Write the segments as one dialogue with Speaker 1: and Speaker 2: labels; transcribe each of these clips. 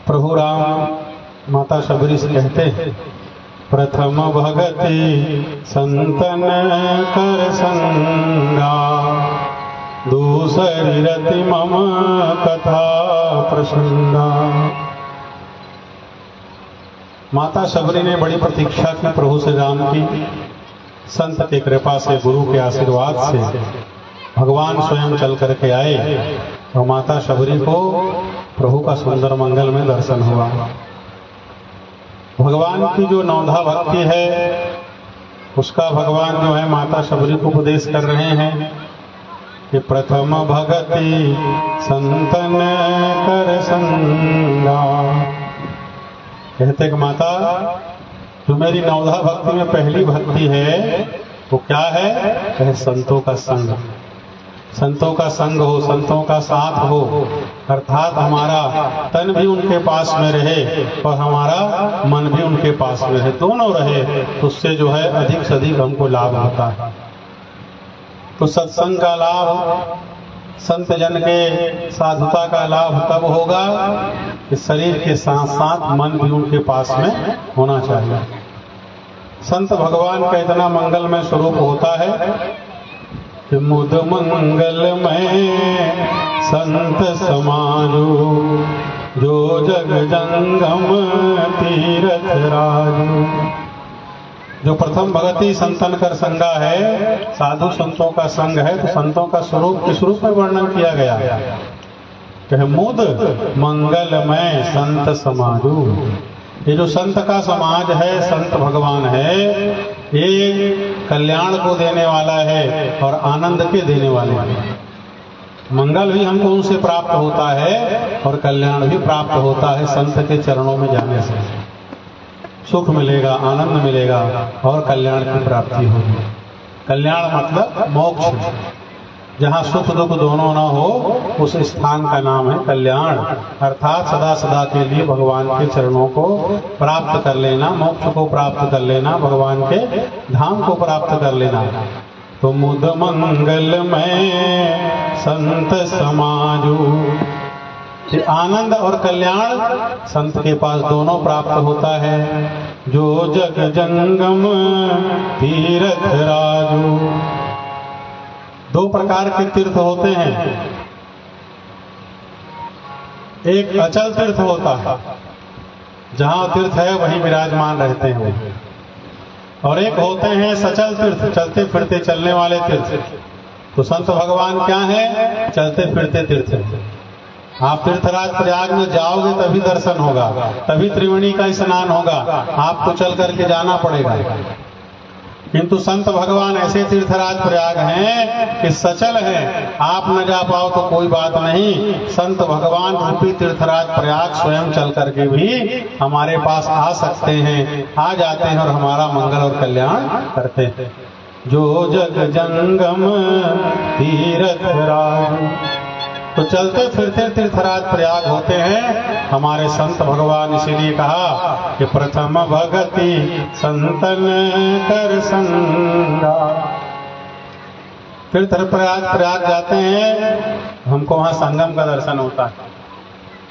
Speaker 1: प्रभु राम माता शबरी से कहते हैं, प्रथम भगति संतन कर संगा, दूसरी रति मम कथा प्रसंगा। माता शबरी ने बड़ी प्रतीक्षा की प्रभु से राम की। संत की कृपा से, गुरु के आशीर्वाद से भगवान स्वयं चल करके आए और माता शबरी को प्रभु का सुंदर मंगल में दर्शन हुआ। भगवान की जो नौधा भक्ति है उसका भगवान जो है माता शबरी को उपदेश कर रहे हैं कि प्रथम भगति संतन कर संगा। कहते कि माता जो मेरी नवधा भक्ति में पहली भक्ति है वो क्या है? कहे संतों का संग। संतों का संग हो, संतों का साथ हो, अर्थात हमारा तन भी उनके पास में रहे और हमारा मन भी उनके पास में रहे, दोनों रहे, तो उससे जो है अधिक से अधिक हमको लाभ होता है। तो सत्संग का लाभ, संत जन के साधुता का लाभ तब होगा कि शरीर के साथ साथ मन भी उनके पास में होना चाहिए। संत भगवान का इतना मंगलमय स्वरूप होता है कि मुद मंगलमय संत समाजो, जो जग जंगम तीरथ राजो। जो प्रथम भगति संतन कर संगा है, साधु संतों का संग है, तो संतों का स्वरूप किस रूप में वर्णन किया गया है? मुद मंगलमय संत समाजो। ये जो संत का समाज है, संत भगवान है, ये कल्याण को देने वाला है और आनंद के देने वाले हैं। मंगल भी हमको उनसे प्राप्त होता है और कल्याण भी प्राप्त होता है संत के चरणों में जाने से। सुख मिलेगा, आनंद मिलेगा और कल्याण की प्राप्ति होगी। कल्याण मतलब मोक्ष, जहाँ सुख दुख दोनों ना हो उस स्थान का नाम है कल्याण। अर्थात सदा सदा के लिए भगवान के चरणों को प्राप्त कर लेना, मोक्ष को प्राप्त कर लेना, भगवान के धाम को प्राप्त कर लेना। तो मुद मंगलमय संत समाजो, आनंद और कल्याण संत के पास दोनों प्राप्त होता है। जो जग जंगम तीरथ राजो। दो प्रकार के तीर्थ होते हैं, एक अचल तीर्थ होता है, जहां तीर्थ है वहीं विराजमान रहते हैं, और एक होते हैं सचल तीर्थ, चलते फिरते चलने वाले तीर्थ। तो संत भगवान क्या है? चलते फिरते तीर्थ। आप तीर्थराज प्रयाग में जाओगे तभी दर्शन होगा, तभी त्रिवेणी का स्नान होगा, आपको चल करके जाना पड़ेगा। किंतु संत भगवान ऐसे तीर्थराज प्रयाग हैं कि सचल हैं, आप न जा पाओ तो कोई बात नहीं, संत भगवान रूपी तीर्थराज प्रयाग स्वयं चल करके भी हमारे पास आ सकते हैं, आ जाते हैं और हमारा मंगल और कल्याण करते हैं। जो जग जंगम तीरथ राज। तो चलते फिरते तीर्थराज प्रयाग होते हैं हमारे संत भगवान। इसीलिए कहा कि प्रथम भगति संतन कर संगा। प्रयाग जाते हैं, हमको वहाँ संगम का दर्शन होता है,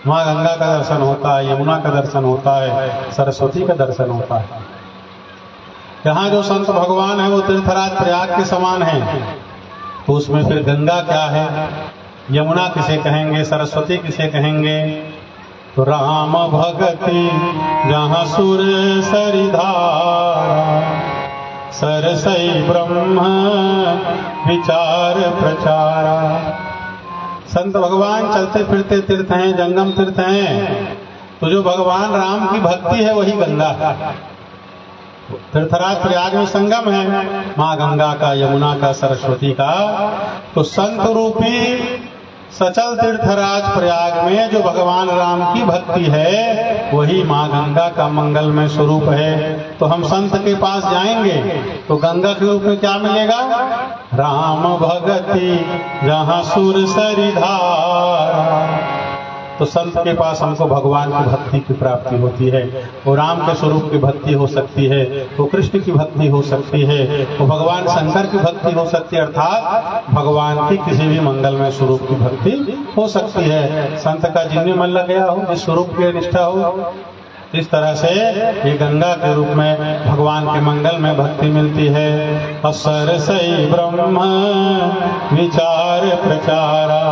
Speaker 1: वहाँ गंगा का दर्शन होता है, यमुना का दर्शन होता है, सरस्वती का दर्शन होता है। यहाँ जो संत भगवान है वो तीर्थराज प्रयाग के समान है। तो उसमें फिर गंगा क्या है, यमुना किसे कहेंगे, सरस्वती किसे कहेंगे? तो राम भगति जहाँ सुर सरिधारा, सरसई ब्रह्म विचार प्रचारा। संत भगवान चलते फिरते तीर्थ हैं, जंगम तीर्थ हैं। तो जो भगवान राम की भक्ति है वही गंगा है। तीर्थराज प्रयाग में संगम है, माँ गंगा का, यमुना का, सरस्वती का। तो संत रूपी सचल तीर्थराज प्रयाग में जो भगवान राम की भक्ति है वही माँ गंगा का मंगलमय स्वरूप है। तो हम संत के पास जाएंगे तो गंगा के रूप में क्या मिलेगा? राम भगति जहाँ सुर सरिधारा, तो संत के पास हमको भगवान की भक्ति की प्राप्ति होती है। वो राम के स्वरूप की भक्ति हो सकती है, वो कृष्ण की भक्ति हो सकती है, वो भगवान शंकर की भक्ति हो सकती है, अर्थात भगवान की किसी भी मंगलमय स्वरूप की भक्ति हो सकती है। संत का जिनमें मन लग गया हो, जिस स्वरूप की निष्ठा हो, इस तरह से ये गंगा के रूप में भगवान के मंगल में भक्ति मिलती है। असर सई ब्रह्म विचार प्रचारा,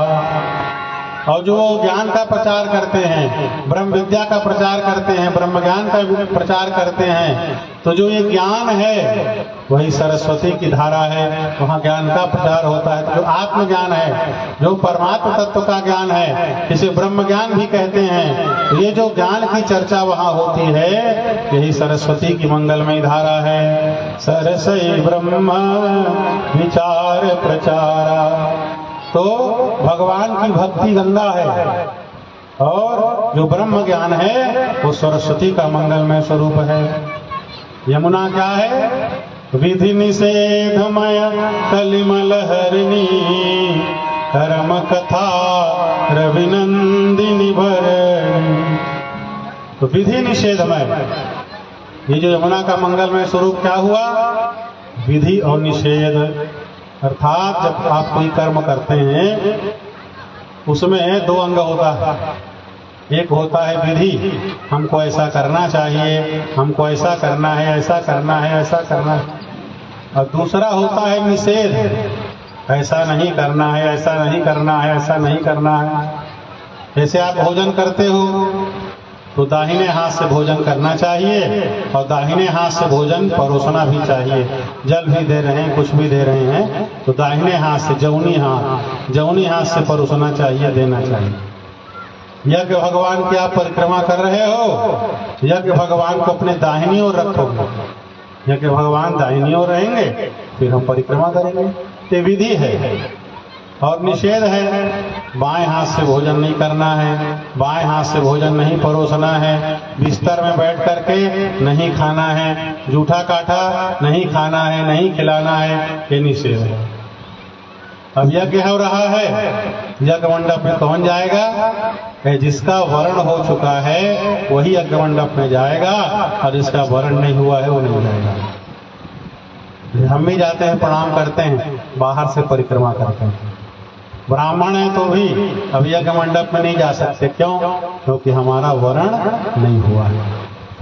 Speaker 1: और जो ज्ञान का प्रचार करते हैं, ब्रह्म विद्या का प्रचार करते हैं, ब्रह्म ज्ञान का प्रचार करते हैं, तो जो ये ज्ञान है वही सरस्वती की धारा है, वहाँ ज्ञान का प्रचार होता है। तो जो आत्मज्ञान है, जो परमात्म तत्व का ज्ञान है, जिसे ब्रह्म ज्ञान भी कहते हैं, तो ये जो ज्ञान की चर्चा वहाँ होती है, यही सरस्वती की मंगलमय धारा है। सरसई ब्रह्म विचार प्रचारा, तो भगवान की भक्ति गंगा है, और जो ब्रह्म ज्ञान है वो सरस्वती का मंगलमय स्वरूप है। यमुना क्या है? विधि निषेधमय कलिमल हरिणी, कर्म कथा रविनंदिनी भरणी। तो विधि निषेधमय, ये जो यमुना का मंगलमय स्वरूप क्या हुआ? विधि और निषेध, अर्थात जब आप कोई कर्म करते हैं उसमें दो अंग होता है। एक होता है विधि, हमको ऐसा करना चाहिए, हमको ऐसा करना है, ऐसा करना है, ऐसा करना है। और दूसरा होता है निषेध, ऐसा नहीं करना है, ऐसा नहीं करना है, ऐसा नहीं करना है। जैसे आप भोजन करते हो तो दाहिने हाथ से भोजन करना चाहिए, और दाहिने हाथ से भोजन परोसना भी चाहिए। जल भी दे रहे हैं, कुछ भी दे रहे हैं, तो दाहिने हाथ से जौनी हाथ से परोसना चाहिए, देना चाहिए। यज्ञ भगवान की आप परिक्रमा कर रहे हो, यज्ञ भगवान को अपने दाहिनी ओर रखोगे, यज्ञ भगवान दाहिनी ओर रहेंगे, फिर हम परिक्रमा करेंगे। ये विधि है। और निषेध है, बाएं हाथ से भोजन नहीं करना है, बाएं हाथ से भोजन नहीं परोसना है, बिस्तर में बैठ करके नहीं खाना है, जूठा काठा नहीं खाना है, नहीं खिलाना है, ये निषेध है। अब यज्ञ हो रहा है, यज्ञ मंडप में कौन जाएगा? जिसका वर्ण हो चुका है वही यज्ञ मंडप में जाएगा, और जिसका वर्ण नहीं हुआ है वो नहीं जाएगा। हम भी जाते हैं, प्रणाम करते हैं, बाहर से परिक्रमा करते हैं। ब्राह्मण है तो भी अब यज्ञ मंडप में नहीं जा सकते। क्यों? क्योंकि हमारा वर्ण नहीं हुआ है।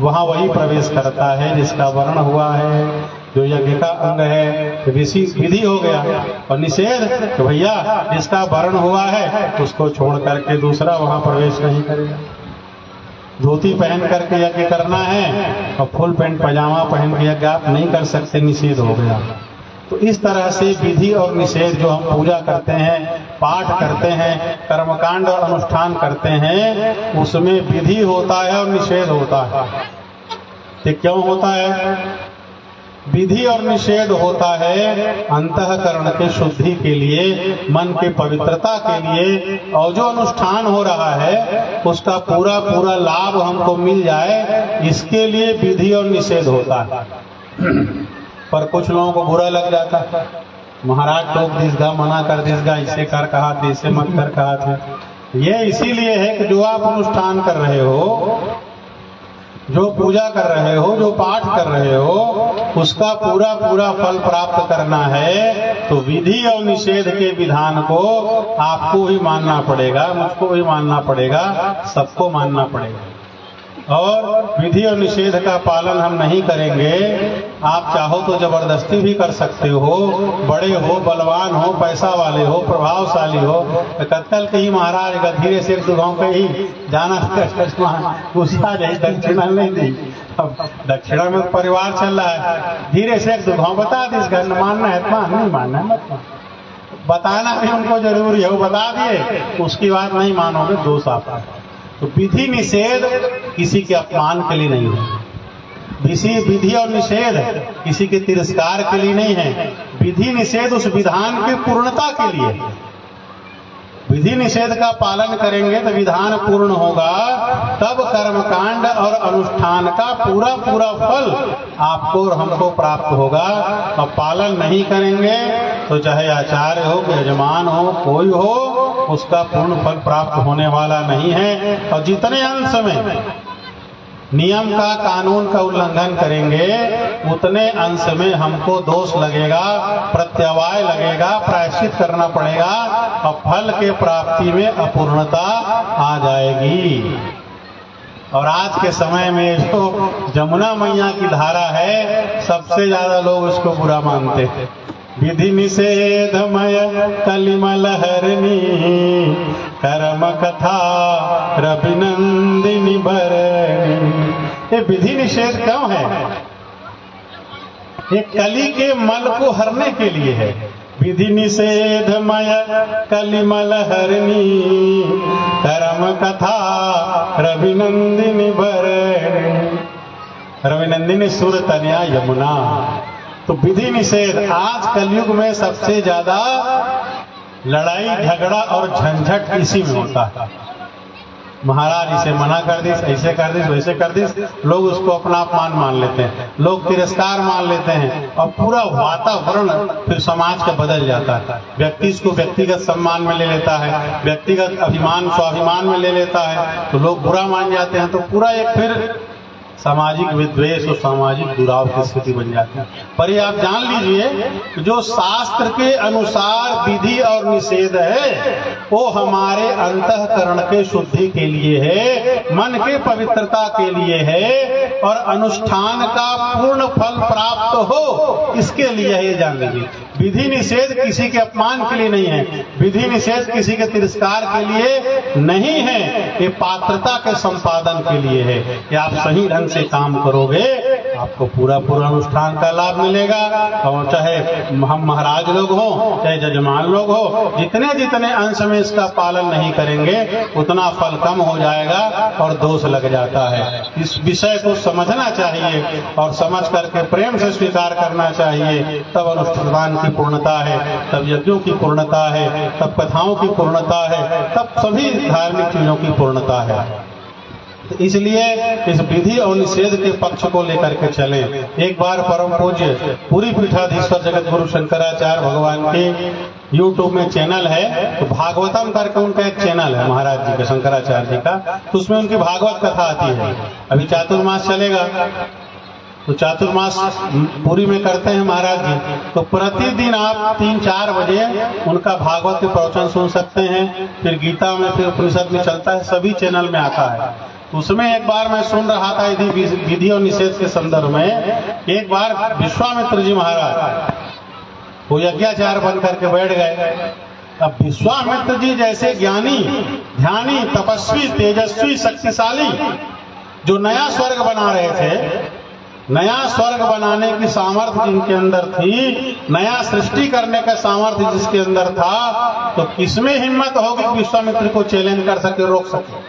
Speaker 1: वहाँ वही प्रवेश करता है जिसका वर्ण हुआ है, जो यज्ञ का अंग है। विधि हो गया। और निषेध तो भैया जिसका वर्ण हुआ है उसको छोड़ करके दूसरा वहाँ प्रवेश नहीं करेगा। धोती पहन करके यज्ञ करना है और फुल पैंट पजामा पहन के यज्ञ आप नहीं कर सकते, निषेध हो गया। तो इस तरह से विधि और निषेध, जो हम पूजा करते हैं, पाठ करते हैं, कर्मकांड और अनुष्ठान करते हैं, उसमें विधि होता है और निषेध होता है। तो क्यों होता है? विधि और निषेध होता है अंतःकरण के शुद्धि के लिए, मन के पवित्रता के लिए, और जो अनुष्ठान हो रहा है उसका पूरा पूरा लाभ हमको मिल जाए, इसके लिए विधि और निषेध होता है। पर कुछ लोगों को बुरा लग जाता है, महाराज टोक दिसगा, मना कर दिसगा, इसे कर कहा थे, इसे मत कर कहा थे। ये इसीलिए है कि जो आप अनुष्ठान कर रहे हो, जो पूजा कर रहे हो, जो पाठ कर रहे हो, उसका पूरा पूरा फल प्राप्त करना है, तो विधि और निषेध के विधान को आपको ही मानना पड़ेगा, मुझको ही मानना पड़ेगा, सबको मानना पड़ेगा। और विधि और निषेध का पालन हम नहीं करेंगे, आप चाहो तो जबरदस्ती भी कर सकते हो, बड़े हो, बलवान हो, पैसा वाले हो, प्रभावशाली हो, कत्तल के ही महाराज धीरे से गाँव के ही जाना गुस्सा जाए, दक्षिणा नहीं दी। अब दक्षिणा में परिवार चल रहा है, धीरे से एक गाँव बता दी, इस घर में मानना है तो नहीं मानना है मत मान। बताना भी उनको जरूरी है, वो बता दिए, उसकी बात नहीं मानोगे, दोष आता है। तो विधि निषेध किसी के अपमान के लिए नहीं है, विधि और निषेध किसी के तिरस्कार के लिए नहीं है। विधि निषेध उस विधान की पूर्णता के लिए। विधि निषेध का पालन करेंगे तो विधान पूर्ण होगा, तब कर्मकांड और अनुष्ठान का पूरा पूरा फल आपको और हमको प्राप्त होगा। और पालन नहीं करेंगे तो चाहे आचार्य हो, यजमान हो, कोई हो, उसका पूर्ण फल प्राप्त होने वाला नहीं है। और जितने अंश में नियम का, कानून का उल्लंघन करेंगे, उतने अंश में हमको दोष लगेगा, प्रत्यवाय लगेगा, प्रायश्चित करना पड़ेगा और फल के प्राप्ति में अपूर्णता आ जाएगी। और आज के समय में जो जमुना मैया की धारा है, सबसे ज्यादा लोग उसको बुरा मानते हैं। विधि निषेधमय कलिमल हरणी, कर्म कथा रविनंदिनी भरणी। ये विधि निषेध क्यों है? ये कली के मल को हरने के लिए है। विधि निषेधमय कलिमल हरणी, कर्म कथा रविनंदिनी भरणी। रविनंदिनी सुर तनया यमुना। तो विधि निषेध आज कलयुग में सबसे ज्यादा लड़ाई झगड़ा और झंझट इसी में होता है। महाराज इसे मना कर दिस, ऐसे कर दिस, वैसे कर दिस, लोग उसको अपना अपमान मान लेते हैं, लोग तिरस्कार मान लेते हैं और पूरा वातावरण फिर समाज का बदल जाता है। व्यक्ति इसको व्यक्तिगत सम्मान में ले लेता है, व्यक्तिगत अभिमान स्वाभिमान में ले लेता है, तो लोग बुरा मान जाते हैं, तो पूरा एक फिर सामाजिक विद्वेष और सामाजिक दुराव की स्थिति बन जाती है। पर ये आप जान लीजिए, जो शास्त्र के अनुसार विधि और निषेध है, वो हमारे अंतःकरण के शुद्धि के लिए है, मन के पवित्रता के लिए है और अनुष्ठान का पूर्ण फल प्राप्त हो, इसके लिए है। ये जान लीजिए, विधि निषेध किसी के अपमान के लिए नहीं है, विधि निषेध किसी के तिरस्कार के लिए नहीं है, ये पात्रता के संपादन के लिए है। कि आप सही ढंग से काम करोगे, आपको पूरा पूरा अनुष्ठान का लाभ मिलेगा। और चाहे हम महाराज लोग हो, चाहे जजमान लोग हो, जितने जितने अंश में इसका पालन नहीं करेंगे, उतना फल कम हो जाएगा और दोष लग जाता है। इस विषय को समझना चाहिए और समझ करके प्रेम से स्वीकार करना चाहिए। तब अनुष्ठान की पूर्णता है, तब यज्ञों की पूर्णता है, तब कथाओं की पूर्णता है, तब सभी धार्मिक चीजों की पूर्णता है। इसलिए इस विधि और निषेध के पक्ष को लेकर के चले। एक बार परम पूज्य पूरी पीठाधीश्वर जगत गुरु शंकराचार्य भगवान के YouTube में चैनल है, तो भागवतम करके उनका एक चैनल है महाराज जी का, शंकराचार्य जी का, तो उसमें उनकी भागवत कथा आती है। अभी चातुर्मास चलेगा, तो चातुर्मास पूरी में करते हैं महाराज जी, तो प्रतिदिन आप 3-4 बजे उनका भागवत के प्रवचन सुन सकते हैं। फिर गीता में, फिर उपनिषद में चलता है, सभी चैनल में आता है। उसमें एक बार मैं सुन रहा था यदि विधि और निषेध के संदर्भ में, एक बार विश्वामित्र जी महाराज वो यज्ञाचार्य बन करके बैठ गए। अब विश्वामित्र जी जैसे ज्ञानी, ध्यानी, तपस्वी, तेजस्वी, शक्तिशाली, जो नया स्वर्ग बना रहे थे, नया स्वर्ग बनाने की सामर्थ्य जिनके अंदर थी, नया सृष्टि करने का सामर्थ्य जिसके अंदर था, तो किसमें हिम्मत होगी विश्वामित्र को चैलेंज कर सके, रोक सके?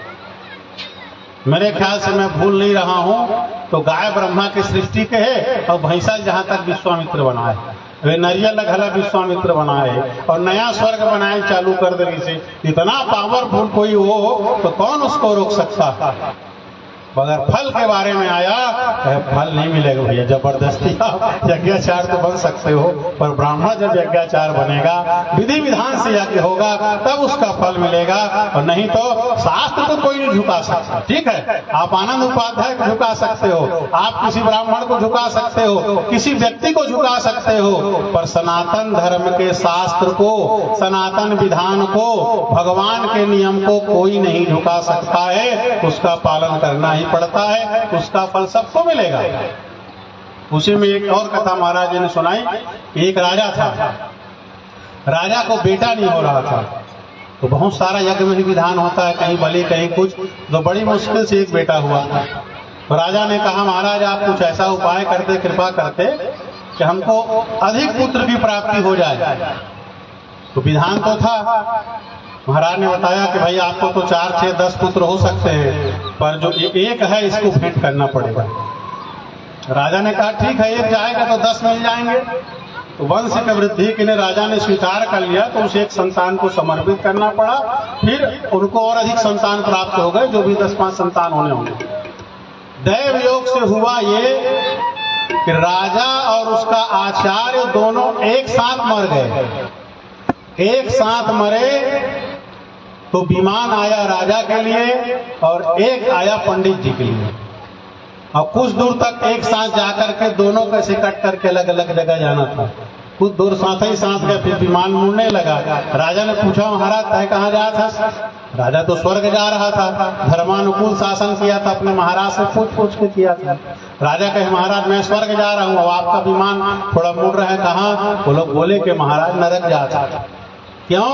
Speaker 1: मेरे ख्याल से मैं भूल नहीं रहा हूं तो गाय ब्रह्मा की सृष्टि के है और भैंसा जहां तक विश्वामित्र बनाए, वे नरियल घला विश्वामित्र बनाए और नया स्वर्ग बनाए चालू कर देने से। इतना पावरफुल कोई हो तो कौन उसको रोक सकता? मगर फल के बारे में आया, फल नहीं मिलेगा भैया, जबरदस्ती आप यज्ञाचार तो बन सकते हो, पर ब्राह्मण जब यज्ञाचार बनेगा, विधि विधान से यज्ञ होगा, तब उसका फल मिलेगा, और नहीं तो शास्त्र को कोई नहीं झुका सकता। ठीक है, आप आनंद उपाध्याय को झुका सकते हो, आप किसी ब्राह्मण को झुका सकते हो, किसी व्यक्ति को झुका सकते हो, पर सनातन धर्म के शास्त्र को, सनातन विधान को, भगवान के नियम को कोई नहीं झुका सकता है। उसका पालन करना पड़ता है, उसका फल सबको मिलेगा। उसी में एक और कथा महाराज जी ने सुनाई। एक राजा था, राजा को बेटा नहीं हो रहा था, तो बहुत सारा यज्ञ में विधान होता है, कहीं बलि कहीं कुछ, तो बड़ी मुश्किल से एक बेटा हुआ। तो राजा ने कहा महाराज आप कुछ ऐसा उपाय करते, कृपा करते कि हमको अधिक पुत्र की प्राप्ति हो जाए। तो विधान तो था, महाराज ने बताया कि भाई आपको तो 4, 6, 10 पुत्र हो सकते हैं, पर जो एक है इसको भेंट करना पड़ेगा। राजा ने कहा ठीक है, एक जाएगा तो 10 मिल जाएंगे। तो वंश की वृद्धि के लिए राजा ने स्वीकार कर लिया, तो उसे एक संतान को समर्पित करना पड़ा। फिर उनको और अधिक संतान प्राप्त हो गए, जो भी 10-5 संतान होने होंगे। दैव योग से हुआ ये कि राजा और उसका आचार्य दोनों एक साथ मर गए, एक साथ मरे तो विमान आया राजा के लिए और एक आया पंडित जी के लिए। और कुछ दूर तक एक साथ जाकर के दोनों को ऐसे कट करके अलग अलग जगह जाना था। कुछ दूर साथ ही साथ गए, फिर विमान मुड़ने लगा। राजा ने पूछा, महाराज तय कहाँ जा था? राजा तो स्वर्ग जा रहा था, धर्मानुकूल शासन किया था, अपने महाराज से पूछ के किया था। राजा कहे, महाराज मैं स्वर्ग जा रहा हूँ, अब आपका विमान थोड़ा मुड़ रहा है, कहाँ? वो लोग बोले कि महाराज नरक जा था। क्यों?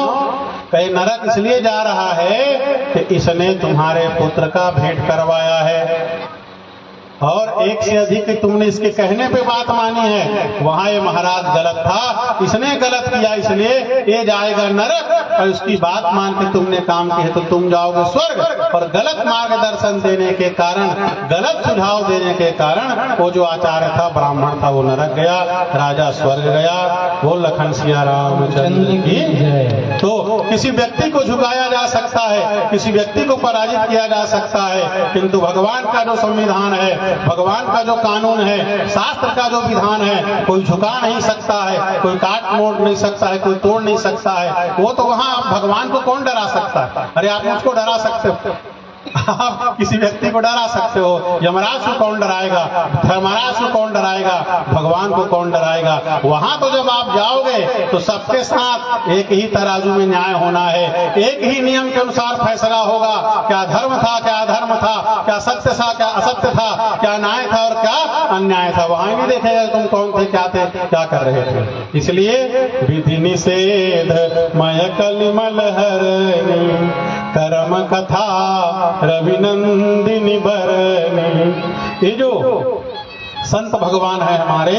Speaker 1: कहे नरक इसलिए जा रहा है कि इसने तुम्हारे पुत्र का भेंट करवाया है और एक से अधिक तुमने इसके कहने पे बात मानी है। वहां ये महाराज गलत था, इसने गलत किया, इसलिए ये जाएगा नरक। और उसकी बात मान के तुमने काम किया तो तुम जाओगे स्वर्ग। और गलत मार्गदर्शन देने के कारण, गलत सुझाव देने के कारण वो जो आचार्य था, ब्राह्मण था, वो नरक गया, राजा स्वर्ग गया। वो लखन सिया रामचंद्र की। तो किसी व्यक्ति को झुकाया जा सकता है, किसी व्यक्ति को पराजित किया जा सकता है, किंतु भगवान का जो संविधान है, भगवान का जो कानून है, शास्त्र का जो विधान है, कोई झुका नहीं सकता है, कोई काट मोड़ नहीं सकता है, कोई तोड़ नहीं सकता है। वो तो वहां भगवान को कौन डरा सकता है? अरे आप मुझको डरा सकते हो, आप किसी व्यक्ति को डरा सकते हो, यमराज को कौन डराएगा, धर्मराज को कौन डराएगा, भगवान को कौन डराएगा? वहां तो जब आप जाओगे तो सबके साथ एक ही तराजू में न्याय होना है, एक ही नियम के अनुसार फैसला होगा। क्या धर्म था, क्या अधर्म था, क्या सत्य था, क्या असत्य था, क्या न्याय था और क्या अन्याय था। वहां नहीं देखेगा तुम कौन थे, क्या थे, क्या कर रहे थे। इसलिए विधि निषेध मय कलिमल हरनी, कर्म कथा रविनंदिनी बरनी। ये जो संत भगवान है हमारे,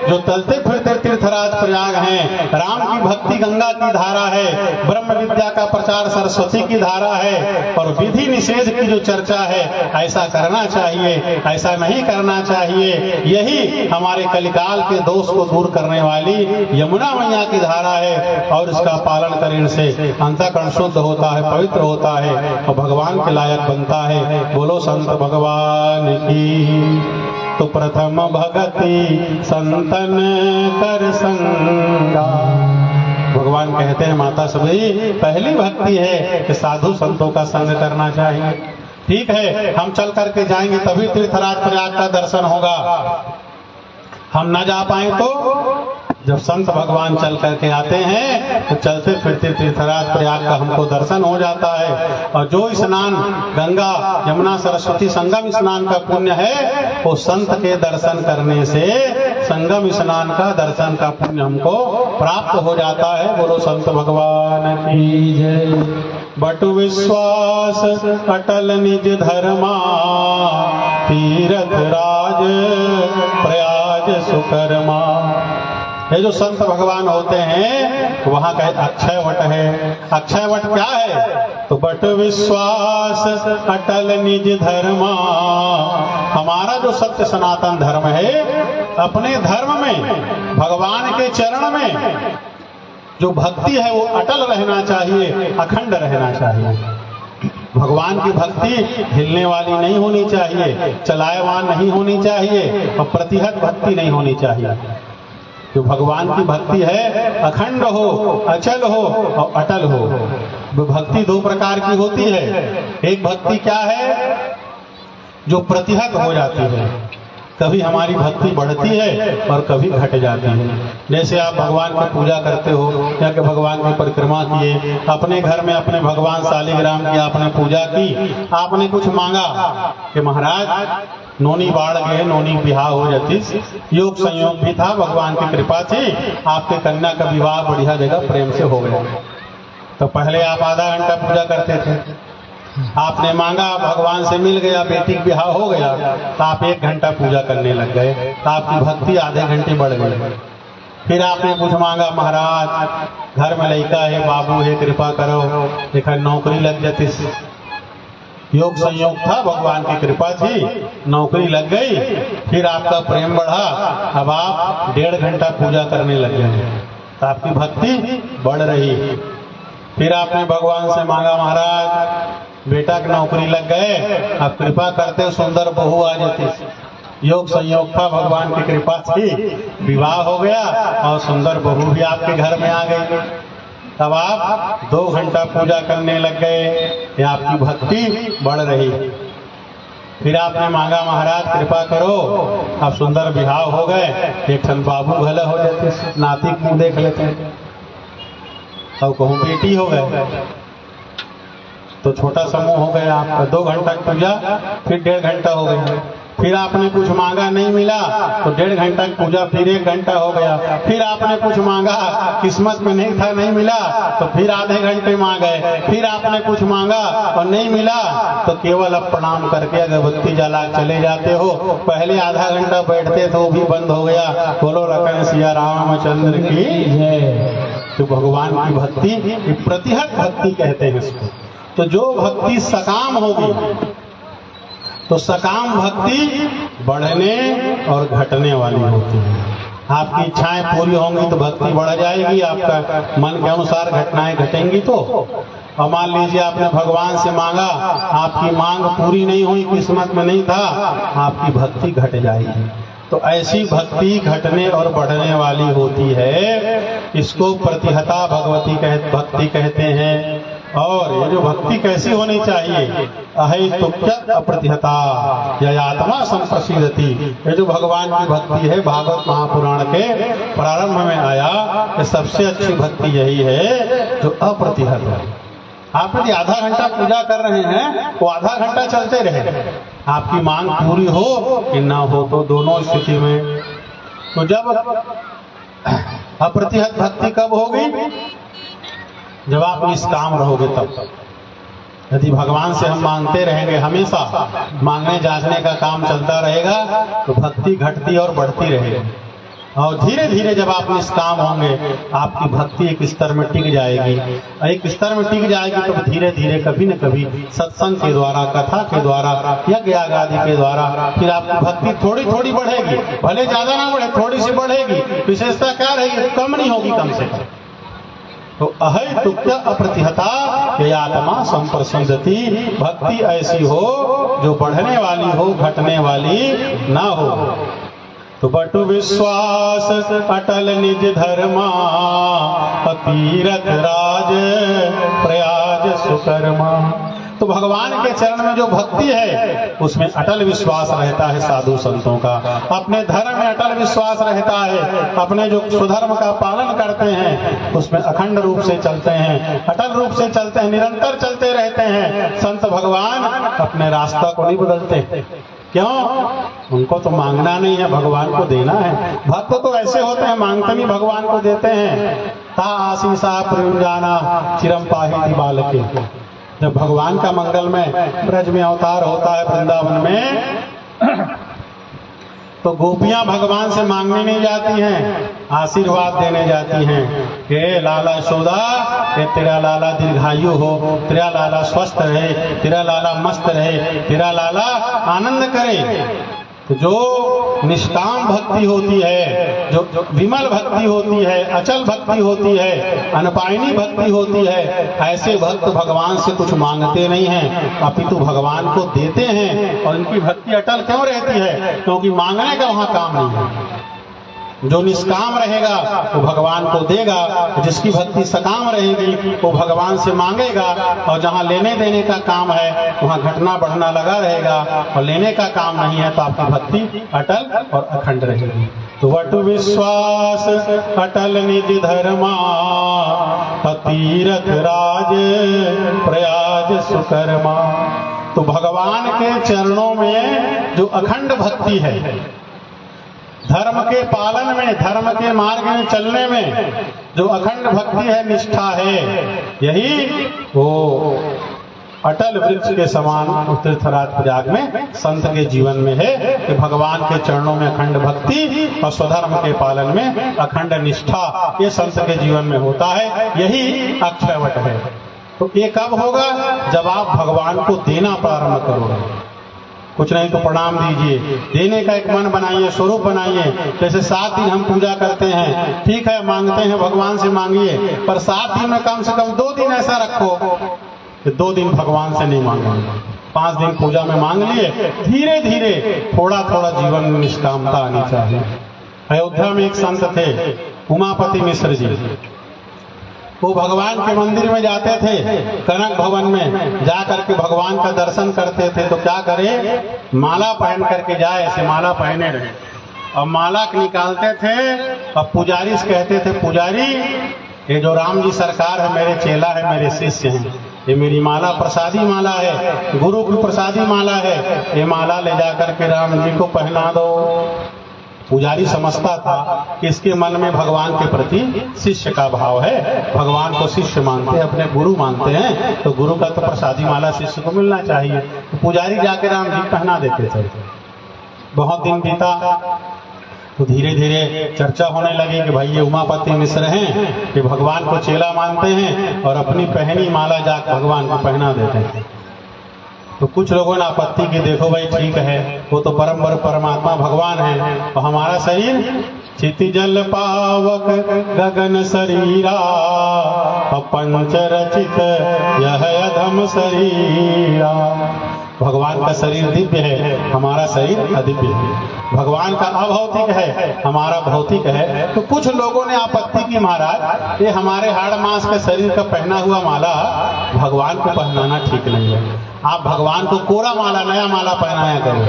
Speaker 1: जो चलते फिरते तीर्थराज प्रयाग हैं, राम की भक्ति गंगा की धारा है, ब्रह्म विद्या का प्रचार सरस्वती की धारा है, और विधि निषेध की जो चर्चा है, ऐसा करना चाहिए, ऐसा नहीं करना चाहिए। यही हमारे कलिकाल के दोष को दूर करने वाली यमुना मैया की धारा है। और इसका पालन करने से अंतःकरण शुद्ध होता है, पवित्र होता है और भगवान के लायक बनता है। बोलो संत भगवान की। तो प्रथम भगति संतन कर संगा। भगवान कहते हैं माता सभी, पहली भक्ति है कि साधु संतों का संग करना चाहिए। ठीक है, हम चल करके जाएंगे तभी तीर्थराज प्रयाग का दर्शन होगा। हम न जा पाए तो जब संत भगवान चल करके आते हैं तो चलते फिरते तीर्थराज प्रयाग का हमको दर्शन हो जाता है। और जो स्नान गंगा यमुना सरस्वती संगम स्नान का पुण्य है, वो संत के दर्शन करने से संगम स्नान का दर्शन का पुण्य हमको प्राप्त हो जाता है। बोलो संत भगवान की जय। बटु विश्वास अटल निज धर्मा, तीर्थ राज प्रयाग सुकर्मा। ये जो संत भगवान होते हैं वहां का अक्षय वट है। अक्षय वट क्या है? तो बट विश्वास अटल निज धर्मा। हमारा जो सत्य सनातन धर्म है, अपने धर्म में, भगवान के चरण में जो भक्ति है वो अटल रहना चाहिए, अखंड रहना चाहिए। भगवान की भक्ति हिलने वाली नहीं होनी चाहिए, चलायमान नहीं होनी चाहिए और प्रतिहत भक्ति नहीं होनी चाहिए। जो भगवान की भक्ति है अखंड हो, अचल हो और अटल हो। वो भक्ति दो प्रकार की होती है। एक भक्ति क्या है? जो प्रतिहत हो जाती है। कभी हमारी भक्ति बढ़ती है और कभी घट जाती है। जैसे आप भगवान की पूजा करते हो या कि भगवान की परिक्रमा किए, अपने घर में अपने भगवान शालिग्राम की आपने पूजा की, आपने कुछ मांगा कि महाराज नोनी बाढ़ गए, नोनी बिहार हो जाती, योग संयोग भी था, भगवान की कृपा थी, आपके कन्या का विवाह बढ़िया जगह प्रेम से हो गया। तो पहले आप आधा घंटा पूजा करते थे, आपने मांगा, भगवान से मिल गया, बेटी का ब्याह हो गया, तो आप 1 घंटा पूजा करने लग गए, तो आपकी भक्ति आधे घंटे बढ़ गई। फिर आपने कुछ मांगा, महाराज घर में लड़का है, बाबू है, कृपा करो, देखा नौकरी लग जाती, योग संयोग था, भगवान की कृपा थी, नौकरी लग गई। फिर आपका प्रेम बढ़ा, अब आप 1.5 घंटा पूजा करने लग गए, तो आपकी भक्ति बढ़ रही। फिर आपने भगवान से मांगा, महाराज बेटा की नौकरी लग गए, आप कृपा करते सुंदर बहू आ जाती, योग संयोग था, भगवान की कृपा थी, विवाह हो गया और सुंदर बहू भी आपके घर में आ गई। तब आप 2 घंटा पूजा करने लग गए, या आपकी भक्ति बढ़ रही। फिर आपने मांगा महाराज कृपा करो, अब सुंदर विवाह हो गए, एक ठन बाबू भले हो जाते, नाती मुंह देख लेते, अब कहूँ बेटी हो गए, तो छोटा समूह हो गया आपका। 2 घंटा पूजा, फिर 1.5 घंटा हो गया। फिर आपने कुछ मांगा नहीं मिला तो 1.5 घंटा पूजा, फिर 1 घंटा हो गया। फिर आपने कुछ मांगा, किस्मत में नहीं था, नहीं मिला तो फिर आधे घंटे मांगे। फिर आपने कुछ मांगा और नहीं मिला तो केवल अब प्रणाम करके अगरबत्ती जला चले जाते हो। पहले आधा घंटा बैठते थे, वो भी बंद हो गया। बोलो लखन सिया रामचंद्र की जय। तो भगवान की भक्ति प्रतिहत भक्ति कहते हैं इसको। तो जो भक्ति सकाम होगी, तो सकाम भक्ति बढ़ने और घटने वाली होती है। आपकी इच्छाएं पूरी होंगी तो भक्ति बढ़ जाएगी, आपका मन के अनुसार घटनाएं घटेंगी। तो और मान लीजिए आपने भगवान से मांगा, आपकी मांग पूरी नहीं हुई, किस्मत में नहीं था, आपकी भक्ति घट जाएगी। तो ऐसी भक्ति घटने और बढ़ने वाली होती है, इसको प्रतिहता भक्ति कहते हैं। और ये जो भक्ति कैसी होनी चाहिए, अहेतुक्य अप्रतिहता या आत्मा संप्रसिद्धति। ये जो भगवान की भक्ति है, भागवत महापुराण के प्रारंभ में आया, ये सबसे अच्छी भक्ति यही है जो अप्रतिहत है। आप यदि आधा घंटा पूजा कर रहे हैं, वो आधा घंटा चलते रहे, आपकी मांग पूरी हो कि ना हो, तो दोनों स्थिति में। तो जब अप्रतिहत भक्ति कब होगी, जब आप निष्काम रहोगे तब। यदि भगवान से हम मांगते रहेंगे, हमेशा मांगने जांचने का काम चलता रहेगा, तो भक्ति घटती और बढ़ती रहेगी। और धीरे धीरे जब आप निष्काम होंगे, आपकी भक्ति एक स्तर में टिक जाएगी। एक स्तर में टिक जाएगी तो धीरे धीरे कभी न कभी सत्संग के द्वारा, कथा के द्वारा, यज्ञ आदि के द्वारा फिर आपकी भक्ति थोड़ी थोड़ी बढ़ेगी। भले ज्यादा ना बढ़े, थोड़ी सी बढ़ेगी। विशेषता क्या रहेगी, कम नहीं होगी, कम से कम। तो अहेतुक्य अप्रतिहता ये आत्मा संप्रसिद्धति। भक्ति ऐसी हो जो बढ़ने वाली हो, घटने वाली ना हो। तो बटु विश्वास अटल निज धर्मा, तीरथ राज प्रयाज सुकर्मा। तो भगवान के चरण में जो भक्ति है, उसमें अटल विश्वास रहता है साधु संतों का। अपने धर्म में अटल विश्वास रहता है, अपने जो सुधर्म का पालन करते हैं उसमें अखंड रूप से चलते हैं, अटल रूप से चलते हैं, निरंतर चलते रहते हैं। संत भगवान अपने रास्ता को नहीं बदलते। क्यों? उनको तो मांगना नहीं है, भगवान को देना है। भक्त तो ऐसे होते हैं, मांगते नहीं, भगवान को देते हैं। ता आशीषा प्रेम जाना चिरम पाही बालके। जब भगवान का मंगल में ब्रज में अवतार होता है वृंदावन में, तो गोपियां भगवान से मांगने नहीं जाती हैं, आशीर्वाद देने जाती हैं कि लाला यशोदा, कि तेरा लाला दीर्घायु हो, तेरा लाला स्वस्थ रहे, तेरा लाला मस्त रहे, तेरा लाला आनंद करे। तो जो निष्काम भक्ति होती है, जो विमल भक्ति होती है, अचल भक्ति होती है, अनपायनी भक्ति होती है, ऐसे भक्त भगवान से कुछ मांगते नहीं हैं, अपितु भगवान को देते हैं। और इनकी भक्ति अटल क्यों रहती है? क्योंकि मांगने का वहां काम नहीं है। जो निष्काम रहेगा वो भगवान को देगा, जिसकी भक्ति सकाम रहेगी वो भगवान से मांगेगा। और जहाँ लेने देने का काम है वहाँ घटना बढ़ना लगा रहेगा, और लेने का काम नहीं है तो आपकी भक्ति अटल और अखंड रहेगी। तो वटु विश्वास अटल निज धर्मा, तीरथ राज प्रयाज सुकर्मा। तो भगवान के चरणों में जो अखंड भक्ति है, धर्म के पालन में, धर्म के मार्ग में चलने में जो अखंड भक्ति है, निष्ठा है, यही वो अटल वृक्ष के समान तीर्थराज प्रयाग में संत के जीवन में है कि भगवान के चरणों में अखंड भक्ति और स्वधर्म के पालन में अखंड निष्ठा, ये संत के जीवन में होता है। यही अक्षयवट है। तो ये कब होगा? जब आप भगवान को देना प्रारंभ करोगे। कुछ नहीं तो प्रणाम दीजिए, देने का एक मन बनाइए, स्वरूप बनाइए। जैसे 7 दिन हम पूजा करते हैं, ठीक है मांगते हैं भगवान से मांगिए, पर 7 दिन में कम से कम 2 दिन ऐसा रखो कि 2 दिन भगवान से नहीं मांगेंगे, 5 दिन पूजा में मांग लिए। धीरे धीरे थोड़ा थोड़ा जीवन में निष्कामता आनी चाहिए। अयोध्या में एक संत थे, उमापति मिश्र जी। वो भगवान के मंदिर में जाते थे, कनक भवन में जा करके भगवान का दर्शन करते थे। तो क्या करे, माला पहन करके जाए, ऐसे माला पहने रहे और माला निकालते थे। और पुजारी से कहते थे, पुजारी ये जो राम जी सरकार है मेरे चेला है, मेरे शिष्य हैं, ये मेरी माला प्रसादी माला है, गुरु की प्रसादी माला है, ये माला ले जाकर के राम जी को पहना दो। पुजारी समझता था कि इसके मन में भगवान के प्रति शिष्य का भाव है, भगवान को शिष्य मानते हैं, अपने गुरु मानते हैं, तो गुरु का तो प्रसादी माला शिष्य को मिलना चाहिए। तो पुजारी जाके राम जी पहना देते थे। बहुत दिन बीता तो धीरे धीरे चर्चा होने लगी कि भाई ये उमापति मिश्र हैं, कि भगवान को चेला मानते हैं और अपनी पहनी माला जाकर भगवान को पहना देते हैं। तो कुछ लोगों ने आपत्ति की, देखो भाई ठीक है, वो तो परमात्मा भगवान है, और हमारा शरीर चिति जल पावक गगन शरीरा, पंच रचित यह अधम शरीरा। भगवान का शरीर दिव्य है, हमारा शरीर अदिव्य है। भगवान का अभौतिक है, हमारा भौतिक है। तो कुछ लोगों ने आपत्ति की, महाराज ये हमारे हाड़ मांस के शरीर का पहना हुआ माला भगवान को पहनाना ठीक नहीं है, आप भगवान को कोरा माला, नया माला पहनाया करो।